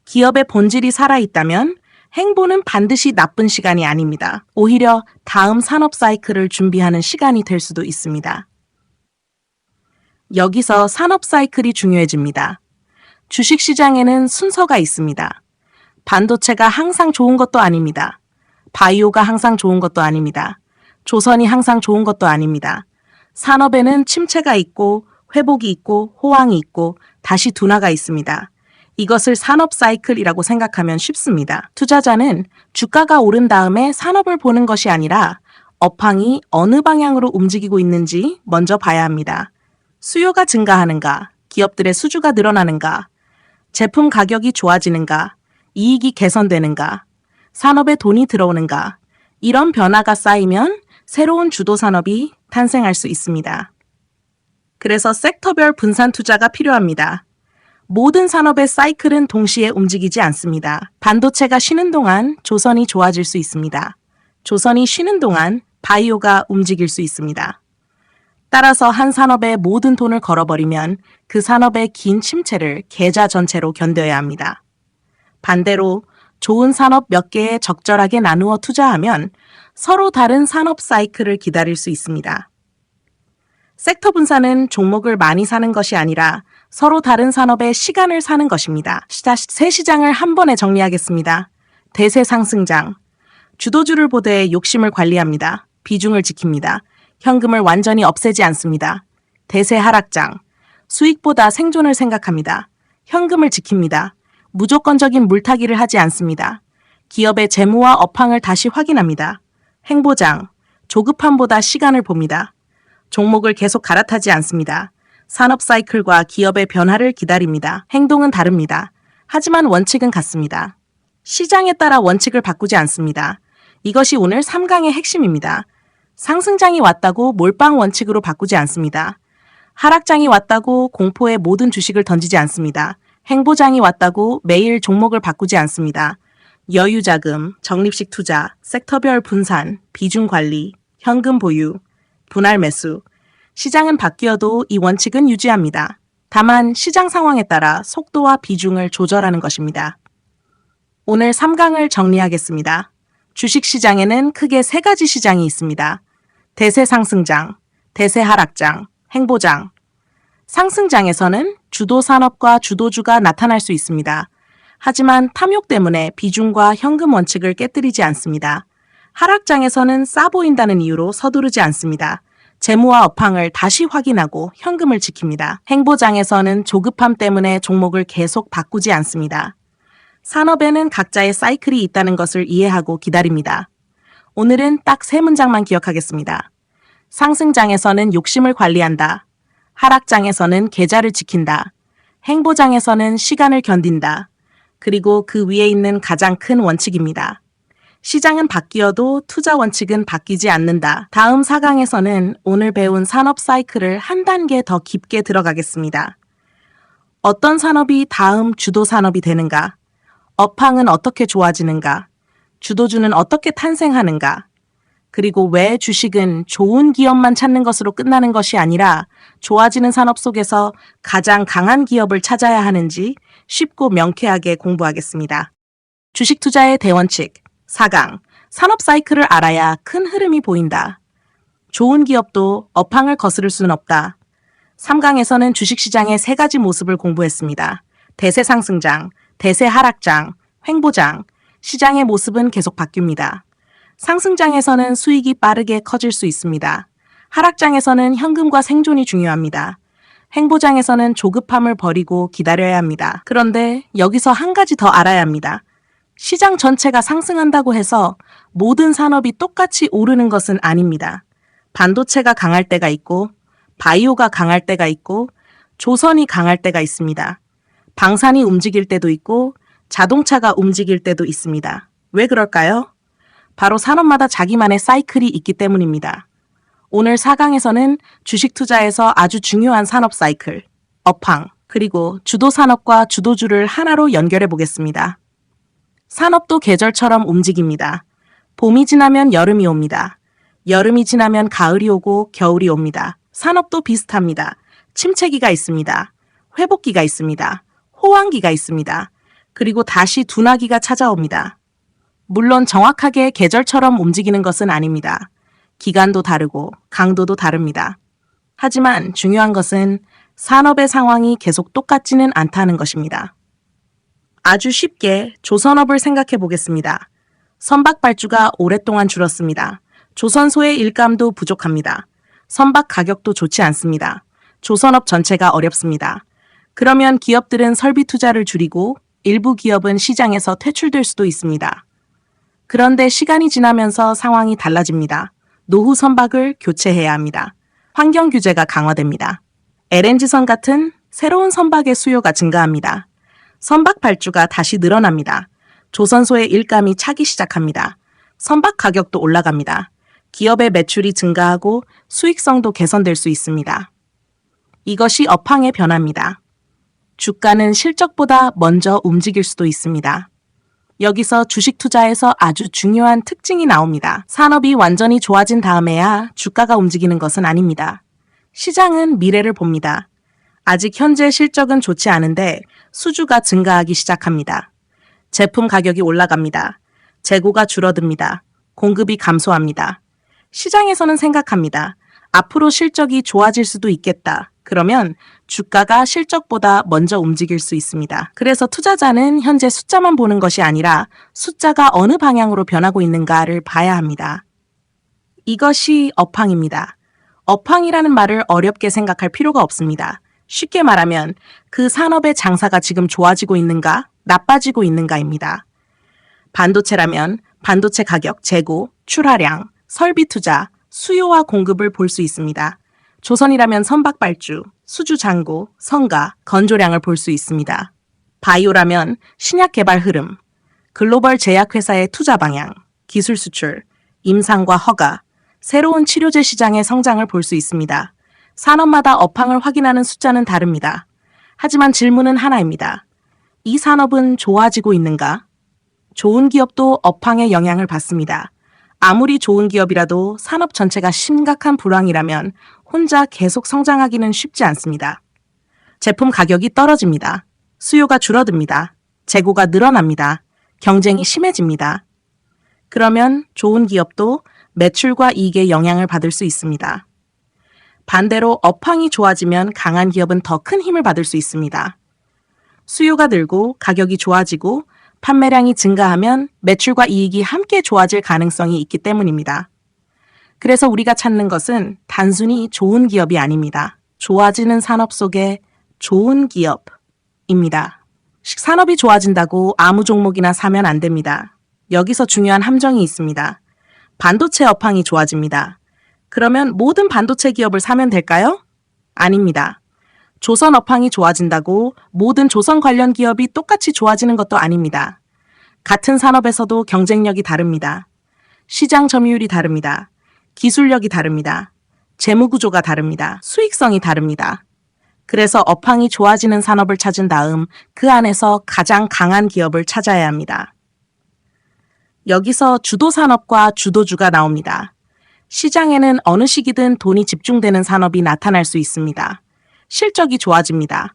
기업의 본질이 살아있다면 행보는 반드시 나쁜 시간이 아닙니다. 오히려 다음 산업 사이클을 준비하는 시간이 될 수도 있습니다. 여기서 산업 사이클이 중요해집니다. 주식시장에는 순서가 있습니다. 반도체가 항상 좋은 것도 아닙니다. 바이오가 항상 좋은 것도 아닙니다. 조선이 항상 좋은 것도 아닙니다. 산업에는 침체가 있고 회복이 있고 호황이 있고 다시 둔화가 있습니다. 이것을 산업 사이클이라고 생각하면 쉽습니다. 투자자는 주가가 오른 다음에 산업을 보는 것이 아니라 업황이 어느 방향으로 움직이고 있는지 먼저 봐야 합니다. 수요가 증가하는가, 기업들의 수주가 늘어나는가, 제품 가격이 좋아지는가, 이익이 개선되는가, 산업에 돈이 들어오는가, 이런 변화가 쌓이면 새로운 주도 산업이 탄생할 수 있습니다. 그래서 섹터별 분산 투자가 필요합니다. 모든 산업의 사이클은 동시에 움직이지 않습니다. 반도체가 쉬는 동안 조선이 좋아질 수 있습니다. 조선이 쉬는 동안 바이오가 움직일 수 있습니다. 따라서 한 산업에 모든 돈을 걸어버리면 그 산업의 긴 침체를 계좌 전체로 견뎌야 합니다. 반대로 좋은 산업 몇 개에 적절하게 나누어 투자하면 서로 다른 산업 사이클을 기다릴 수 있습니다. 섹터 분산은 종목을 많이 사는 것이 아니라 서로 다른 산업의 시간을 사는 것입니다. 세 시장을 한 번에 정리하겠습니다. 대세 상승장. 주도주를 보되 욕심을 관리합니다. 비중을 지킵니다. 현금을 완전히 없애지 않습니다. 대세 하락장. 수익보다 생존을 생각합니다. 현금을 지킵니다. 무조건적인 물타기를 하지 않습니다. 기업의 재무와 업황을 다시 확인합니다. 행보장. 조급함보다 시간을 봅니다. 종목을 계속 갈아타지 않습니다. 산업 사이클과 기업의 변화를 기다립니다. 행동은 다릅니다. 하지만 원칙은 같습니다. 시장에 따라 원칙을 바꾸지 않습니다. 이것이 오늘 3강의 핵심입니다. 상승장이 왔다고 몰빵 원칙으로 바꾸지 않습니다. 하락장이 왔다고 공포에 모든 주식을 던지지 않습니다. 행보장이 왔다고 매일 종목을 바꾸지 않습니다. 여유자금, 적립식 투자, 섹터별 분산, 비중 관리, 현금 보유, 분할 매수. 시장은 바뀌어도 이 원칙은 유지합니다. 다만 시장 상황에 따라 속도와 비중을 조절하는 것입니다. 오늘 3강을 정리하겠습니다. 주식시장에는 크게 3가지 시장이 있습니다. 대세 상승장, 대세 하락장, 행보장. 상승장에서는 주도 산업과 주도주가 나타날 수 있습니다. 하지만 탐욕 때문에 비중과 현금 원칙을 깨뜨리지 않습니다. 하락장에서는 싸 보인다는 이유로 서두르지 않습니다. 재무와 업황을 다시 확인하고 현금을 지킵니다. 행보장에서는 조급함 때문에 종목을 계속 바꾸지 않습니다. 산업에는 각자의 사이클이 있다는 것을 이해하고 기다립니다. 오늘은 딱 3문장만 기억하겠습니다. 상승장에서는 욕심을 관리한다. 하락장에서는 계좌를 지킨다. 행보장에서는 시간을 견딘다. 그리고 그 위에 있는 가장 큰 원칙입니다. 시장은 바뀌어도 투자 원칙은 바뀌지 않는다. 다음 4강에서는 오늘 배운 산업 사이클을 한 단계 더 깊게 들어가겠습니다. 어떤 산업이 다음 주도 산업이 되는가? 업황은 어떻게 좋아지는가? 주도주는 어떻게 탄생하는가? 그리고 왜 주식은 좋은 기업만 찾는 것으로 끝나는 것이 아니라 좋아지는 산업 속에서 가장 강한 기업을 찾아야 하는지 쉽고 명쾌하게 공부하겠습니다. 주식 투자의 대원칙 4강 산업 사이클을 알아야 큰 흐름이 보인다. 좋은 기업도 업황을 거스를 수는 없다. 3강에서는 주식시장의 3가지 모습을 공부했습니다. 대세 상승장, 대세 하락장, 횡보장, 시장의 모습은 계속 바뀝니다. 상승장에서는 수익이 빠르게 커질 수 있습니다. 하락장에서는 현금과 생존이 중요합니다. 횡보장에서는 조급함을 버리고 기다려야 합니다. 그런데 여기서 한 가지 더 알아야 합니다. 시장 전체가 상승한다고 해서 모든 산업이 똑같이 오르는 것은 아닙니다. 반도체가 강할 때가 있고, 바이오가 강할 때가 있고, 조선이 강할 때가 있습니다. 방산이 움직일 때도 있고, 자동차가 움직일 때도 있습니다. 왜 그럴까요? 바로 산업마다 자기만의 사이클이 있기 때문입니다. 오늘 4강에서는 주식 투자에서 아주 중요한 산업 사이클, 업황, 그리고 주도 산업과 주도주를 하나로 연결해 보겠습니다. 산업도 계절처럼 움직입니다. 봄이 지나면 여름이 옵니다. 여름이 지나면 가을이 오고 겨울이 옵니다. 산업도 비슷합니다. 침체기가 있습니다. 회복기가 있습니다. 호황기가 있습니다. 그리고 다시 둔화기가 찾아옵니다. 물론 정확하게 계절처럼 움직이는 것은 아닙니다. 기간도 다르고 강도도 다릅니다. 하지만 중요한 것은 산업의 상황이 계속 똑같지는 않다는 것입니다. 아주 쉽게 조선업을 생각해 보겠습니다. 선박 발주가 오랫동안 줄었습니다. 조선소의 일감도 부족합니다. 선박 가격도 좋지 않습니다. 조선업 전체가 어렵습니다. 그러면 기업들은 설비 투자를 줄이고 일부 기업은 시장에서 퇴출될 수도 있습니다. 그런데 시간이 지나면서 상황이 달라집니다. 노후 선박을 교체해야 합니다. 환경 규제가 강화됩니다. LNG선 같은 새로운 선박의 수요가 증가합니다. 선박 발주가 다시 늘어납니다. 조선소의 일감이 차기 시작합니다. 선박 가격도 올라갑니다. 기업의 매출이 증가하고 수익성도 개선될 수 있습니다. 이것이 업황의 변화입니다. 주가는 실적보다 먼저 움직일 수도 있습니다. 여기서 주식 투자에서 아주 중요한 특징이 나옵니다. 산업이 완전히 좋아진 다음에야 주가가 움직이는 것은 아닙니다. 시장은 미래를 봅니다. 아직 현재 실적은 좋지 않은데 수주가 증가하기 시작합니다. 제품 가격이 올라갑니다. 재고가 줄어듭니다. 공급이 감소합니다. 시장에서는 생각합니다. 앞으로 실적이 좋아질 수도 있겠다. 그러면 주가가 실적보다 먼저 움직일 수 있습니다. 그래서 투자자는 현재 숫자만 보는 것이 아니라 숫자가 어느 방향으로 변하고 있는가를 봐야 합니다. 이것이 업황입니다. 업황이라는 말을 어렵게 생각할 필요가 없습니다. 쉽게 말하면 그 산업의 장사가 지금 좋아지고 있는가, 나빠지고 있는가입니다. 반도체라면 반도체 가격, 재고, 출하량, 설비 투자, 수요와 공급을 볼 수 있습니다. 조선이라면 선박 발주, 수주 잔고, 성가, 건조량을 볼 수 있습니다. 바이오라면 신약 개발 흐름, 글로벌 제약회사의 투자 방향, 기술 수출, 임상과 허가, 새로운 치료제 시장의 성장을 볼 수 있습니다. 산업마다 업황을 확인하는 숫자는 다릅니다. 하지만 질문은 하나입니다. 이 산업은 좋아지고 있는가? 좋은 기업도 업황의 영향을 받습니다. 아무리 좋은 기업이라도 산업 전체가 심각한 불황이라면 혼자 계속 성장하기는 쉽지 않습니다. 제품 가격이 떨어집니다. 수요가 줄어듭니다. 재고가 늘어납니다. 경쟁이 심해집니다. 그러면 좋은 기업도 매출과 이익에 영향을 받을 수 있습니다. 반대로 업황이 좋아지면 강한 기업은 더 큰 힘을 받을 수 있습니다. 수요가 늘고 가격이 좋아지고 판매량이 증가하면 매출과 이익이 함께 좋아질 가능성이 있기 때문입니다. 그래서 우리가 찾는 것은 단순히 좋은 기업이 아닙니다. 좋아지는 산업 속의 좋은 기업입니다. 산업이 좋아진다고 아무 종목이나 사면 안 됩니다. 여기서 중요한 함정이 있습니다. 반도체 업황이 좋아집니다. 그러면 모든 반도체 기업을 사면 될까요? 아닙니다. 조선 업황이 좋아진다고 모든 조선 관련 기업이 똑같이 좋아지는 것도 아닙니다. 같은 산업에서도 경쟁력이 다릅니다. 시장 점유율이 다릅니다. 기술력이 다릅니다. 재무 구조가 다릅니다. 수익성이 다릅니다. 그래서 업황이 좋아지는 산업을 찾은 다음 그 안에서 가장 강한 기업을 찾아야 합니다. 여기서 주도 산업과 주도주가 나옵니다. 시장에는 어느 시기든 돈이 집중되는 산업이 나타날 수 있습니다. 실적이 좋아집니다.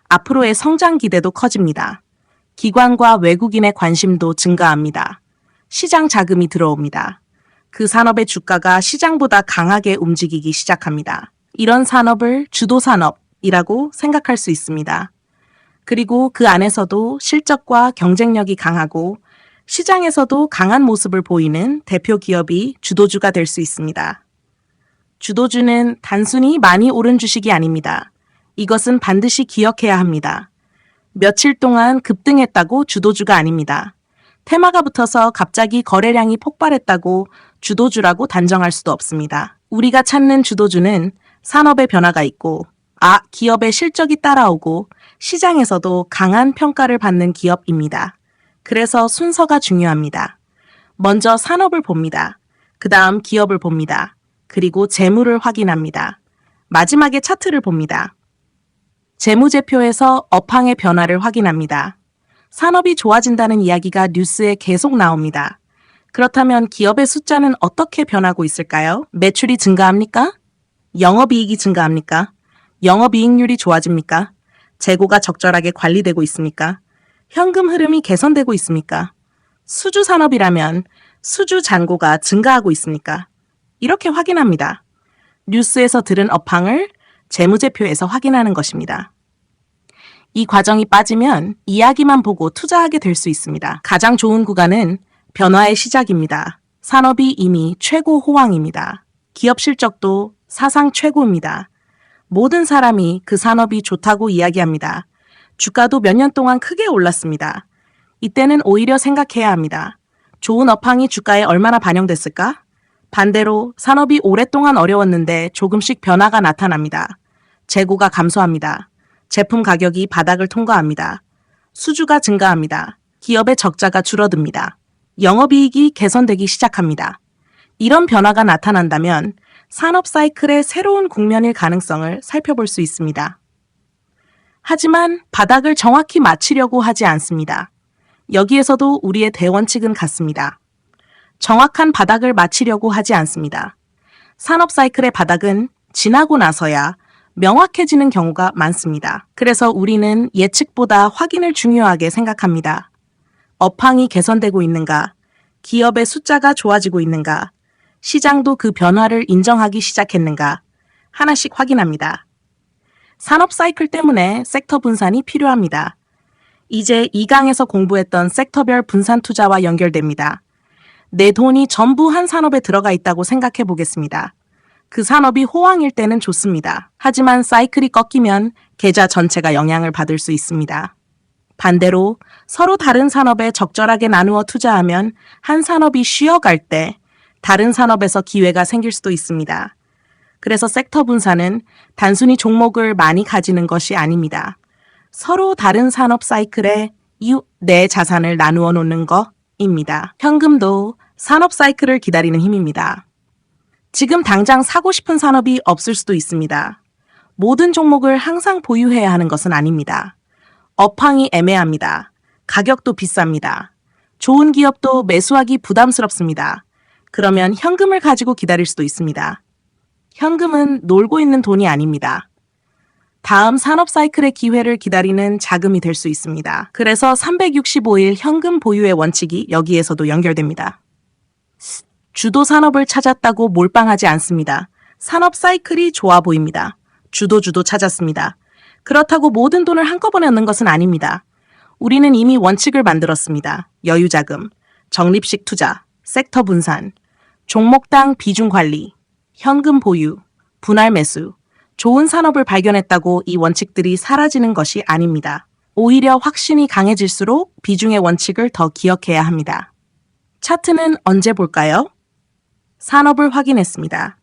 앞으로의 성장 기대도 커집니다. 기관과 외국인의 관심도 증가합니다. 시장 자금이 들어옵니다. 그 산업의 주가가 시장보다 강하게 움직이기 시작합니다. 이런 산업을 주도 산업이라고 생각할 수 있습니다. 그리고 그 안에서도 실적과 경쟁력이 강하고 시장에서도 강한 모습을 보이는 대표 기업이 주도주가 될 수 있습니다. 주도주는 단순히 많이 오른 주식이 아닙니다. 이것은 반드시 기억해야 합니다. 며칠 동안 급등했다고 주도주가 아닙니다. 테마가 붙어서 갑자기 거래량이 폭발했다고 주도주라고 단정할 수도 없습니다. 우리가 찾는 주도주는 산업의 변화가 있고, 기업의 실적이 따라오고 시장에서도 강한 평가를 받는 기업입니다. 그래서 순서가 중요합니다. 먼저 산업을 봅니다. 그 다음 기업을 봅니다. 그리고 재무를 확인합니다. 마지막에 차트를 봅니다. 재무제표에서 업황의 변화를 확인합니다. 산업이 좋아진다는 이야기가 뉴스에 계속 나옵니다. 그렇다면 기업의 숫자는 어떻게 변하고 있을까요? 매출이 증가합니까? 영업이익이 증가합니까? 영업이익률이 좋아집니까? 재고가 적절하게 관리되고 있습니까? 현금 흐름이 개선되고 있습니까? 수주 산업이라면 수주 잔고가 증가하고 있습니까? 이렇게 확인합니다. 뉴스에서 들은 업황을 재무제표에서 확인하는 것입니다. 이 과정이 빠지면 이야기만 보고 투자하게 될 수 있습니다. 가장 좋은 구간은 변화의 시작입니다. 산업이 이미 최고 호황입니다. 기업 실적도 사상 최고입니다. 모든 사람이 그 산업이 좋다고 이야기합니다. 주가도 몇 년 동안 크게 올랐습니다. 이때는 오히려 생각해야 합니다. 좋은 업황이 주가에 얼마나 반영됐을까? 반대로 산업이 오랫동안 어려웠는데 조금씩 변화가 나타납니다. 재고가 감소합니다. 제품 가격이 바닥을 통과합니다. 수주가 증가합니다. 기업의 적자가 줄어듭니다. 영업이익이 개선되기 시작합니다. 이런 변화가 나타난다면 산업 사이클의 새로운 국면일 가능성을 살펴볼 수 있습니다. 하지만 바닥을 정확히 맞추려고 하지 않습니다. 여기에서도 우리의 대원칙은 같습니다. 정확한 바닥을 맞추려고 하지 않습니다. 산업 사이클의 바닥은 지나고 나서야 명확해지는 경우가 많습니다. 그래서 우리는 예측보다 확인을 중요하게 생각합니다. 업황이 개선되고 있는가? 기업의 숫자가 좋아지고 있는가? 시장도 그 변화를 인정하기 시작했는가? 하나씩 확인합니다. 산업 사이클 때문에 섹터 분산이 필요합니다. 이제 2강에서 공부했던 섹터별 분산 투자와 연결됩니다. 내 돈이 전부 한 산업에 들어가 있다고 생각해 보겠습니다. 그 산업이 호황일 때는 좋습니다. 하지만 사이클이 꺾이면 계좌 전체가 영향을 받을 수 있습니다. 반대로 서로 다른 산업에 적절하게 나누어 투자하면 한 산업이 쉬어갈 때 다른 산업에서 기회가 생길 수도 있습니다. 그래서 섹터 분산은 단순히 종목을 많이 가지는 것이 아닙니다. 서로 다른 산업 사이클에 내 자산을 나누어 놓는 것입니다. 현금도 산업 사이클을 기다리는 힘입니다. 지금 당장 사고 싶은 산업이 없을 수도 있습니다. 모든 종목을 항상 보유해야 하는 것은 아닙니다. 업황이 애매합니다. 가격도 비쌉니다. 좋은 기업도 매수하기 부담스럽습니다. 그러면 현금을 가지고 기다릴 수도 있습니다. 현금은 놀고 있는 돈이 아닙니다. 다음 산업 사이클의 기회를 기다리는 자금이 될 수 있습니다. 그래서 365일 현금 보유의 원칙이 여기에서도 연결됩니다. 주도 산업을 찾았다고 몰빵하지 않습니다. 산업 사이클이 좋아 보입니다. 주도 찾았습니다. 그렇다고 모든 돈을 한꺼번에 얻는 것은 아닙니다. 우리는 이미 원칙을 만들었습니다. 여유자금, 적립식 투자, 섹터 분산, 종목당 비중 관리, 현금 보유, 분할 매수, 좋은 산업을 발견했다고 이 원칙들이 사라지는 것이 아닙니다. 오히려 확신이 강해질수록 비중의 원칙을 더 기억해야 합니다. 차트는 언제 볼까요? 산업을 확인했습니다.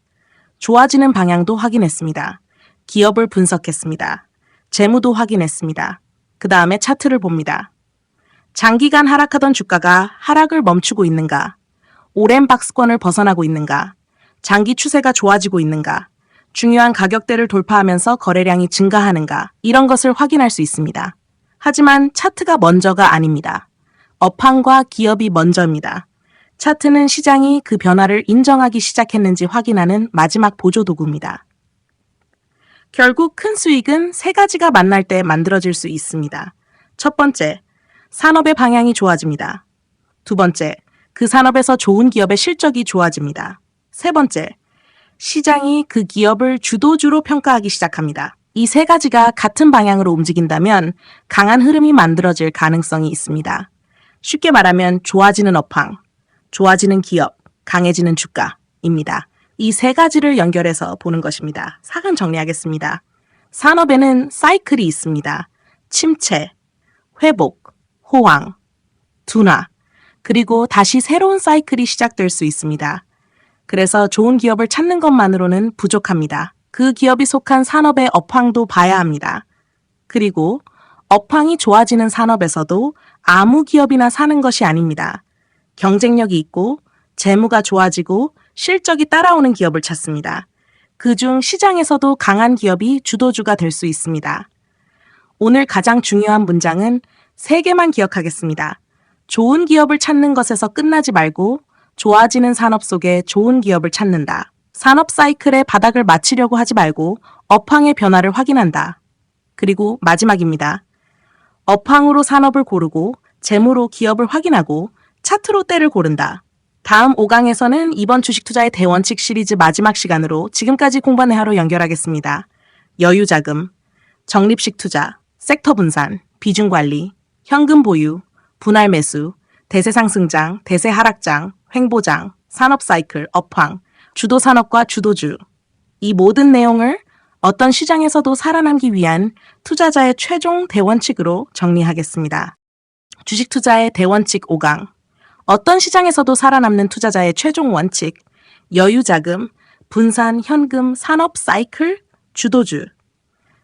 좋아지는 방향도 확인했습니다. 기업을 분석했습니다. 재무도 확인했습니다. 그 다음에 차트를 봅니다. 장기간 하락하던 주가가 하락을 멈추고 있는가? 오랜 박스권을 벗어나고 있는가? 장기 추세가 좋아지고 있는가? 중요한 가격대를 돌파하면서 거래량이 증가하는가? 이런 것을 확인할 수 있습니다. 하지만 차트가 먼저가 아닙니다. 업황과 기업이 먼저입니다. 차트는 시장이 그 변화를 인정하기 시작했는지 확인하는 마지막 보조 도구입니다. 결국 큰 수익은 세 가지가 만날 때 만들어질 수 있습니다. 첫 번째, 산업의 방향이 좋아집니다. 두 번째, 그 산업에서 좋은 기업의 실적이 좋아집니다. 세 번째, 시장이 그 기업을 주도주로 평가하기 시작합니다. 이 세 가지가 같은 방향으로 움직인다면 강한 흐름이 만들어질 가능성이 있습니다. 쉽게 말하면 좋아지는 업황, 좋아지는 기업, 강해지는 주가입니다. 이 세 가지를 연결해서 보는 것입니다. 사근 정리하겠습니다. 산업에는 사이클이 있습니다. 침체, 회복, 호황, 둔화, 그리고 다시 새로운 사이클이 시작될 수 있습니다. 그래서 좋은 기업을 찾는 것만으로는 부족합니다. 그 기업이 속한 산업의 업황도 봐야 합니다. 그리고 업황이 좋아지는 산업에서도 아무 기업이나 사는 것이 아닙니다. 경쟁력이 있고 재무가 좋아지고 실적이 따라오는 기업을 찾습니다. 그중 시장에서도 강한 기업이 주도주가 될 수 있습니다. 오늘 가장 중요한 문장은 3개만 기억하겠습니다. 좋은 기업을 찾는 것에서 끝나지 말고 좋아지는 산업 속에 좋은 기업을 찾는다. 산업 사이클의 바닥을 맞추려고 하지 말고 업황의 변화를 확인한다. 그리고 마지막입니다. 업황으로 산업을 고르고 재무로 기업을 확인하고 차트로 때를 고른다. 다음 5강에서는 이번 주식 투자의 대원칙 시리즈 마지막 시간으로 지금까지 공부한 내용으로 연결하겠습니다. 여유자금, 적립식 투자, 섹터 분산, 비중 관리, 현금 보유, 분할 매수, 대세 상승장, 대세 하락장, 횡보장, 산업 사이클, 업황, 주도 산업과 주도주. 이 모든 내용을 어떤 시장에서도 살아남기 위한 투자자의 최종 대원칙으로 정리하겠습니다. 주식 투자의 대원칙 5강. 어떤 시장에서도 살아남는 투자자의 최종 원칙. 여유자금, 분산, 현금, 산업 사이클, 주도주.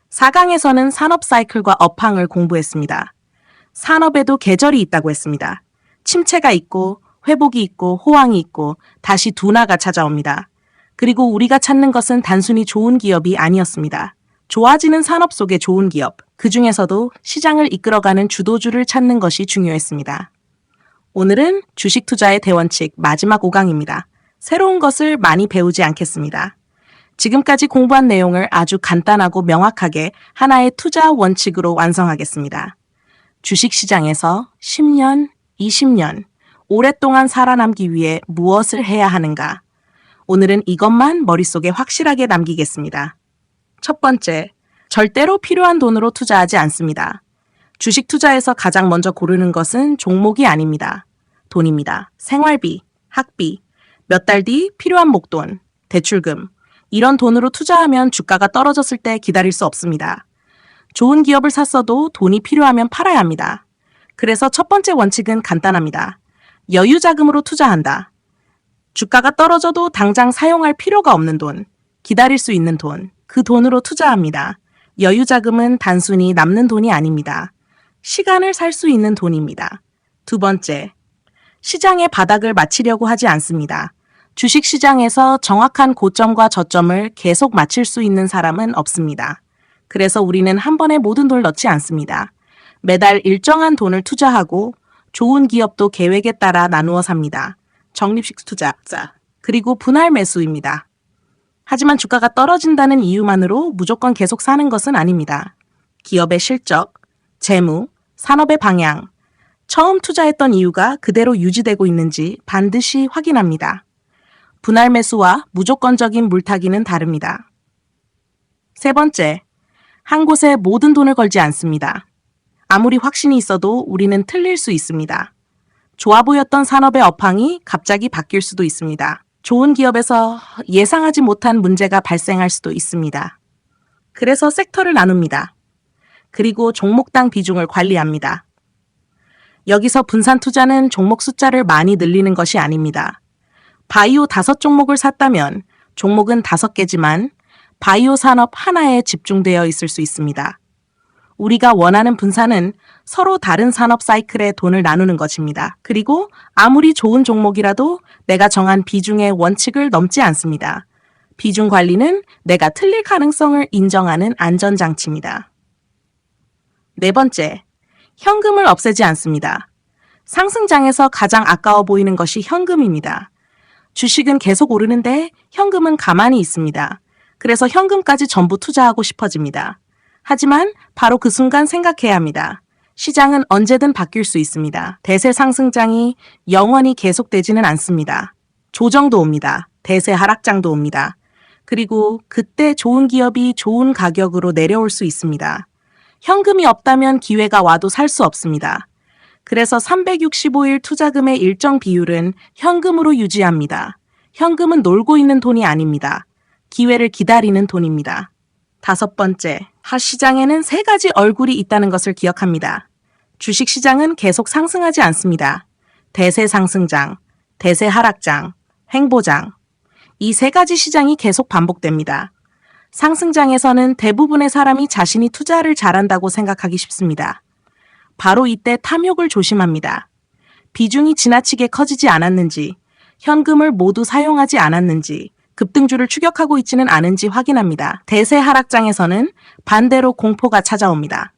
4강에서는 산업 사이클과 업황을 공부했습니다. 산업에도 계절이 있다고 했습니다. 침체가 있고 회복이 있고 호황이 있고 다시 둔화가 찾아옵니다. 그리고 우리가 찾는 것은 단순히 좋은 기업이 아니었습니다. 좋아지는 산업 속의 좋은 기업, 그 중에서도 시장을 이끌어가는 주도주를 찾는 것이 중요했습니다. 오늘은 주식 투자의 대원칙 마지막 5강입니다. 새로운 것을 많이 배우지 않겠습니다. 지금까지 공부한 내용을 아주 간단하고 명확하게 하나의 투자 원칙으로 완성하겠습니다. 주식시장에서 10년, 20년, 오랫동안 살아남기 위해 무엇을 해야 하는가? 오늘은 이것만 머릿속에 확실하게 남기겠습니다. 첫 번째, 절대로 필요한 돈으로 투자하지 않습니다. 주식 투자에서 가장 먼저 고르는 것은 종목이 아닙니다. 돈입니다. 생활비, 학비, 몇 달 뒤 필요한 목돈, 대출금, 이런 돈으로 투자하면 주가가 떨어졌을 때 기다릴 수 없습니다. 좋은 기업을 샀어도 돈이 필요하면 팔아야 합니다. 그래서 첫 번째 원칙은 간단합니다. 여유 자금으로 투자한다. 주가가 떨어져도 당장 사용할 필요가 없는 돈, 기다릴 수 있는 돈, 그 돈으로 투자합니다. 여유 자금은 단순히 남는 돈이 아닙니다. 시간을 살 수 있는 돈입니다. 두 번째, 시장의 바닥을 맞추려고 하지 않습니다. 주식시장에서 정확한 고점과 저점을 계속 맞출 수 있는 사람은 없습니다. 그래서 우리는 한 번에 모든 돈을 넣지 않습니다. 매달 일정한 돈을 투자하고 좋은 기업도 계획에 따라 나누어 삽니다. 적립식 투자자, 그리고 분할 매수입니다. 하지만 주가가 떨어진다는 이유만으로 무조건 계속 사는 것은 아닙니다. 기업의 실적, 재무, 산업의 방향, 처음 투자했던 이유가 그대로 유지되고 있는지 반드시 확인합니다. 분할 매수와 무조건적인 물타기는 다릅니다. 세 번째, 한 곳에 모든 돈을 걸지 않습니다. 아무리 확신이 있어도 우리는 틀릴 수 있습니다. 좋아 보였던 산업의 업황이 갑자기 바뀔 수도 있습니다. 좋은 기업에서 예상하지 못한 문제가 발생할 수도 있습니다. 그래서 섹터를 나눕니다. 그리고 종목당 비중을 관리합니다. 여기서 분산 투자는 종목 숫자를 많이 늘리는 것이 아닙니다. 바이오 5종목을 샀다면 종목은 5개지만 바이오 산업 하나에 집중되어 있을 수 있습니다. 우리가 원하는 분산은 서로 다른 산업 사이클에 돈을 나누는 것입니다. 그리고 아무리 좋은 종목이라도 내가 정한 비중의 원칙을 넘지 않습니다. 비중 관리는 내가 틀릴 가능성을 인정하는 안전장치입니다. 네 번째, 현금을 없애지 않습니다. 상승장에서 가장 아까워 보이는 것이 현금입니다. 주식은 계속 오르는데 현금은 가만히 있습니다. 그래서 현금까지 전부 투자하고 싶어집니다. 하지만 바로 그 순간 생각해야 합니다. 시장은 언제든 바뀔 수 있습니다. 대세 상승장이 영원히 계속되지는 않습니다. 조정도 옵니다. 대세 하락장도 옵니다. 그리고 그때 좋은 기업이 좋은 가격으로 내려올 수 있습니다. 현금이 없다면 기회가 와도 살 수 없습니다. 그래서 365일 투자금의 일정 비율은 현금으로 유지합니다. 현금은 놀고 있는 돈이 아닙니다. 기회를 기다리는 돈입니다. 다섯 번째, 시장에는 세 가지 얼굴이 있다는 것을 기억합니다. 주식시장은 계속 상승하지 않습니다. 대세 상승장, 대세 하락장, 횡보장. 이 세 가지 시장이 계속 반복됩니다. 상승장에서는 대부분의 사람이 자신이 투자를 잘한다고 생각하기 쉽습니다. 바로 이때 탐욕을 조심합니다. 비중이 지나치게 커지지 않았는지, 현금을 모두 사용하지 않았는지, 급등주를 추격하고 있지는 않은지 확인합니다. 대세 하락장에서는 반대로 공포가 찾아옵니다.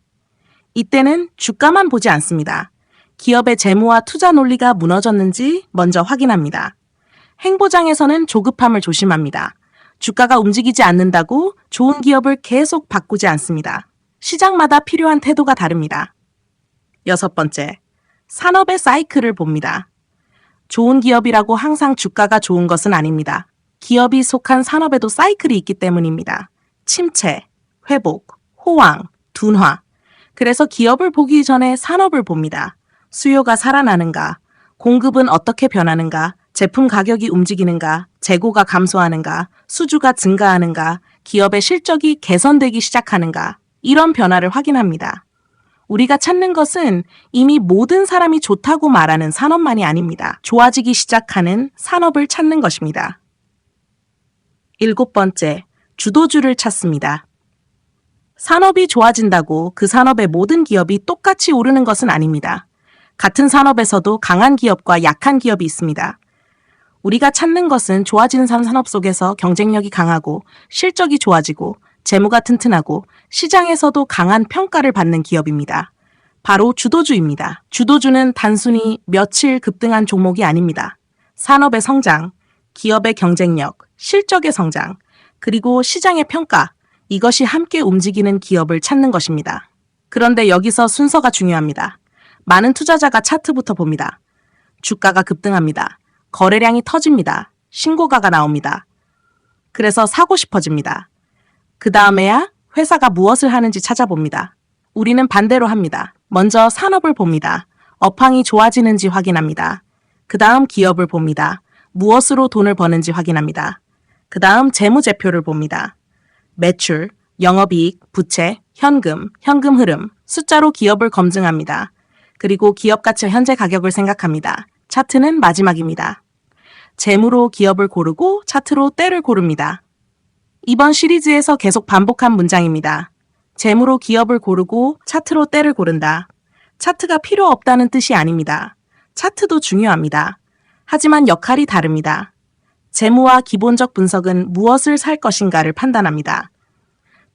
이때는 주가만 보지 않습니다. 기업의 재무와 투자 논리가 무너졌는지 먼저 확인합니다. 횡보장에서는 조급함을 조심합니다. 주가가 움직이지 않는다고 좋은 기업을 계속 바꾸지 않습니다. 시장마다 필요한 태도가 다릅니다. 여섯 번째, 산업의 사이클을 봅니다. 좋은 기업이라고 항상 주가가 좋은 것은 아닙니다. 기업이 속한 산업에도 사이클이 있기 때문입니다. 침체, 회복, 호황, 둔화. 그래서 기업을 보기 전에 산업을 봅니다. 수요가 살아나는가, 공급은 어떻게 변하는가, 제품 가격이 움직이는가, 재고가 감소하는가, 수주가 증가하는가, 기업의 실적이 개선되기 시작하는가, 이런 변화를 확인합니다. 우리가 찾는 것은 이미 모든 사람이 좋다고 말하는 산업만이 아닙니다. 좋아지기 시작하는 산업을 찾는 것입니다. 일곱 번째, 주도주를 찾습니다. 산업이 좋아진다고 그 산업의 모든 기업이 똑같이 오르는 것은 아닙니다. 같은 산업에서도 강한 기업과 약한 기업이 있습니다. 우리가 찾는 것은 좋아지는 산업 속에서 경쟁력이 강하고 실적이 좋아지고 재무가 튼튼하고 시장에서도 강한 평가를 받는 기업입니다. 바로 주도주입니다. 주도주는 단순히 며칠 급등한 종목이 아닙니다. 산업의 성장, 기업의 경쟁력, 실적의 성장, 그리고 시장의 평가, 이것이 함께 움직이는 기업을 찾는 것입니다. 그런데 여기서 순서가 중요합니다. 많은 투자자가 차트부터 봅니다. 주가가 급등합니다. 거래량이 터집니다. 신고가가 나옵니다. 그래서 사고 싶어집니다. 그 다음에야 회사가 무엇을 하는지 찾아봅니다. 우리는 반대로 합니다. 먼저 산업을 봅니다. 업황이 좋아지는지 확인합니다. 그 다음 기업을 봅니다. 무엇으로 돈을 버는지 확인합니다. 그 다음 재무제표를 봅니다. 매출, 영업이익, 부채, 현금, 현금 흐름, 숫자로 기업을 검증합니다. 그리고 기업 가치 현재 가격을 생각합니다. 차트는 마지막입니다. 재무로 기업을 고르고 차트로 때를 고릅니다. 이번 시리즈에서 계속 반복한 문장입니다. 재무로 기업을 고르고 차트로 때를 고른다. 차트가 필요 없다는 뜻이 아닙니다. 차트도 중요합니다. 하지만 역할이 다릅니다. 재무와 기본적 분석은 무엇을 살 것인가를 판단합니다.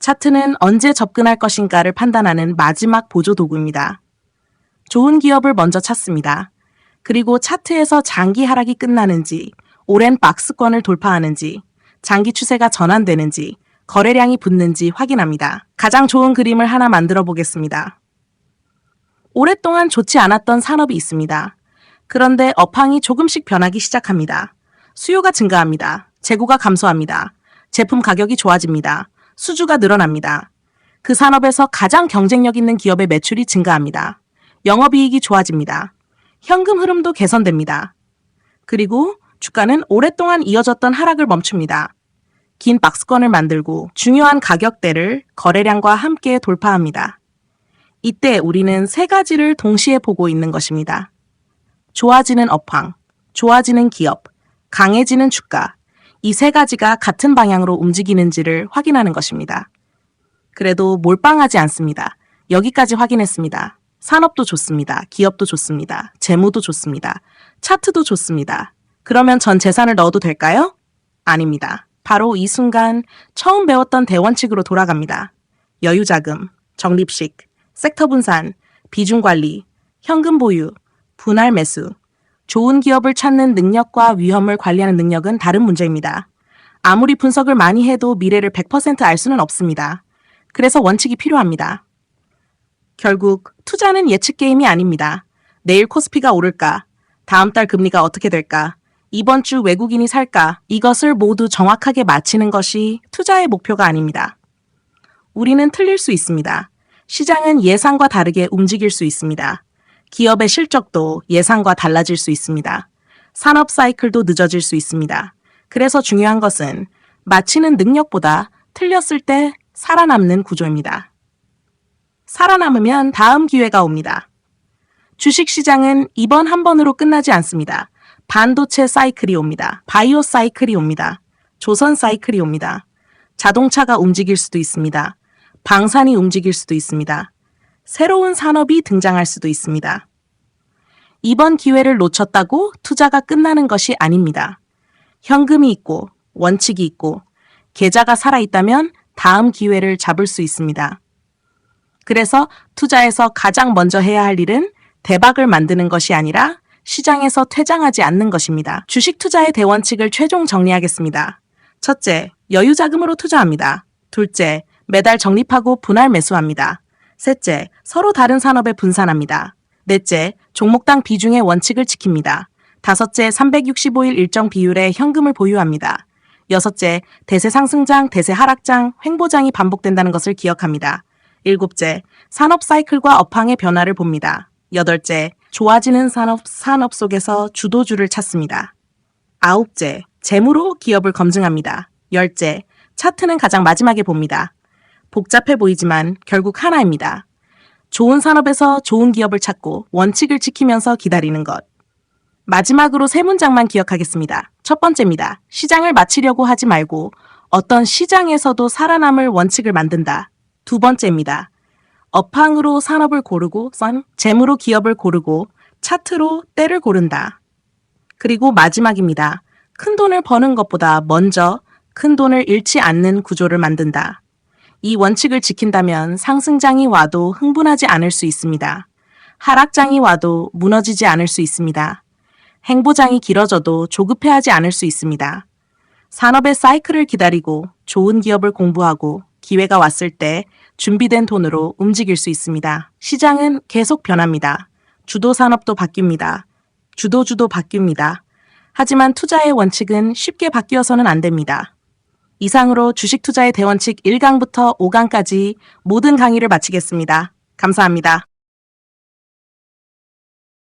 차트는 언제 접근할 것인가를 판단하는 마지막 보조 도구입니다. 좋은 기업을 먼저 찾습니다. 그리고 차트에서 장기 하락이 끝나는지, 오랜 박스권을 돌파하는지, 장기 추세가 전환되는지, 거래량이 붙는지 확인합니다. 가장 좋은 그림을 하나 만들어 보겠습니다. 오랫동안 좋지 않았던 산업이 있습니다. 그런데 업황이 조금씩 변하기 시작합니다. 수요가 증가합니다. 재고가 감소합니다. 제품 가격이 좋아집니다. 수주가 늘어납니다. 그 산업에서 가장 경쟁력 있는 기업의 매출이 증가합니다. 영업이익이 좋아집니다. 현금 흐름도 개선됩니다. 그리고 주가는 오랫동안 이어졌던 하락을 멈춥니다. 긴 박스권을 만들고 중요한 가격대를 거래량과 함께 돌파합니다. 이때 우리는 세 가지를 동시에 보고 있는 것입니다. 좋아지는 업황, 좋아지는 기업, 강해지는 주가, 이 세 가지가 같은 방향으로 움직이는지를 확인하는 것입니다. 그래도 몰빵하지 않습니다. 여기까지 확인했습니다. 산업도 좋습니다. 기업도 좋습니다. 재무도 좋습니다. 차트도 좋습니다. 그러면 전 재산을 넣어도 될까요? 아닙니다. 바로 이 순간 처음 배웠던 대원칙으로 돌아갑니다. 여유자금, 적립식, 섹터 분산, 비중 관리, 현금 보유, 분할 매수. 좋은 기업을 찾는 능력과 위험을 관리하는 능력은 다른 문제입니다. 아무리 분석을 많이 해도 미래를 100% 알 수는 없습니다. 그래서 원칙이 필요합니다. 결국 투자는 예측 게임이 아닙니다. 내일 코스피가 오를까? 다음 달 금리가 어떻게 될까? 이번 주 외국인이 살까? 이것을 모두 정확하게 맞히는 것이 투자의 목표가 아닙니다. 우리는 틀릴 수 있습니다. 시장은 예상과 다르게 움직일 수 있습니다. 기업의 실적도 예상과 달라질 수 있습니다. 산업 사이클도 늦어질 수 있습니다. 그래서 중요한 것은 맞히는 능력보다 틀렸을 때 살아남는 구조입니다. 살아남으면 다음 기회가 옵니다. 주식시장은 이번 한 번으로 끝나지 않습니다. 반도체 사이클이 옵니다. 바이오 사이클이 옵니다. 조선 사이클이 옵니다. 자동차가 움직일 수도 있습니다. 방산이 움직일 수도 있습니다. 새로운 산업이 등장할 수도 있습니다. 이번 기회를 놓쳤다고 투자가 끝나는 것이 아닙니다. 현금이 있고 원칙이 있고 계좌가 살아있다면 다음 기회를 잡을 수 있습니다. 그래서 투자에서 가장 먼저 해야 할 일은 대박을 만드는 것이 아니라 시장에서 퇴장하지 않는 것입니다. 주식 투자의 대원칙을 최종 정리하겠습니다. 첫째, 여유자금으로 투자합니다. 둘째, 매달 적립하고 분할 매수합니다. 셋째, 서로 다른 산업에 분산합니다. 넷째, 종목당 비중의 원칙을 지킵니다. 다섯째, 365일 일정 비율의 현금을 보유합니다. 여섯째, 대세 상승장, 대세 하락장, 횡보장이 반복된다는 것을 기억합니다. 일곱째, 산업 사이클과 업황의 변화를 봅니다. 여덟째, 좋아지는 산업 속에서 주도주를 찾습니다. 아홉째, 재무로 기업을 검증합니다. 열째, 차트는 가장 마지막에 봅니다. 복잡해 보이지만 결국 하나입니다. 좋은 산업에서 좋은 기업을 찾고 원칙을 지키면서 기다리는 것. 마지막으로 세 문장만 기억하겠습니다. 첫 번째입니다. 시장을 맞히려고 하지 말고 어떤 시장에서도 살아남을 원칙을 만든다. 두 번째입니다. 업황으로 산업을 고르고 재무로 기업을 고르고 차트로 때를 고른다. 그리고 마지막입니다. 큰 돈을 버는 것보다 먼저 큰 돈을 잃지 않는 구조를 만든다. 이 원칙을 지킨다면 상승장이 와도 흥분하지 않을 수 있습니다. 하락장이 와도 무너지지 않을 수 있습니다. 행보장이 길어져도 조급해하지 않을 수 있습니다. 산업의 사이클을 기다리고 좋은 기업을 공부하고 기회가 왔을 때 준비된 돈으로 움직일 수 있습니다. 시장은 계속 변합니다. 주도 산업도 바뀝니다. 주도주도 바뀝니다. 하지만 투자의 원칙은 쉽게 바뀌어서는 안 됩니다. 이상으로 주식 투자의 대원칙 1강부터 5강까지 모든 강의를 마치겠습니다. 감사합니다.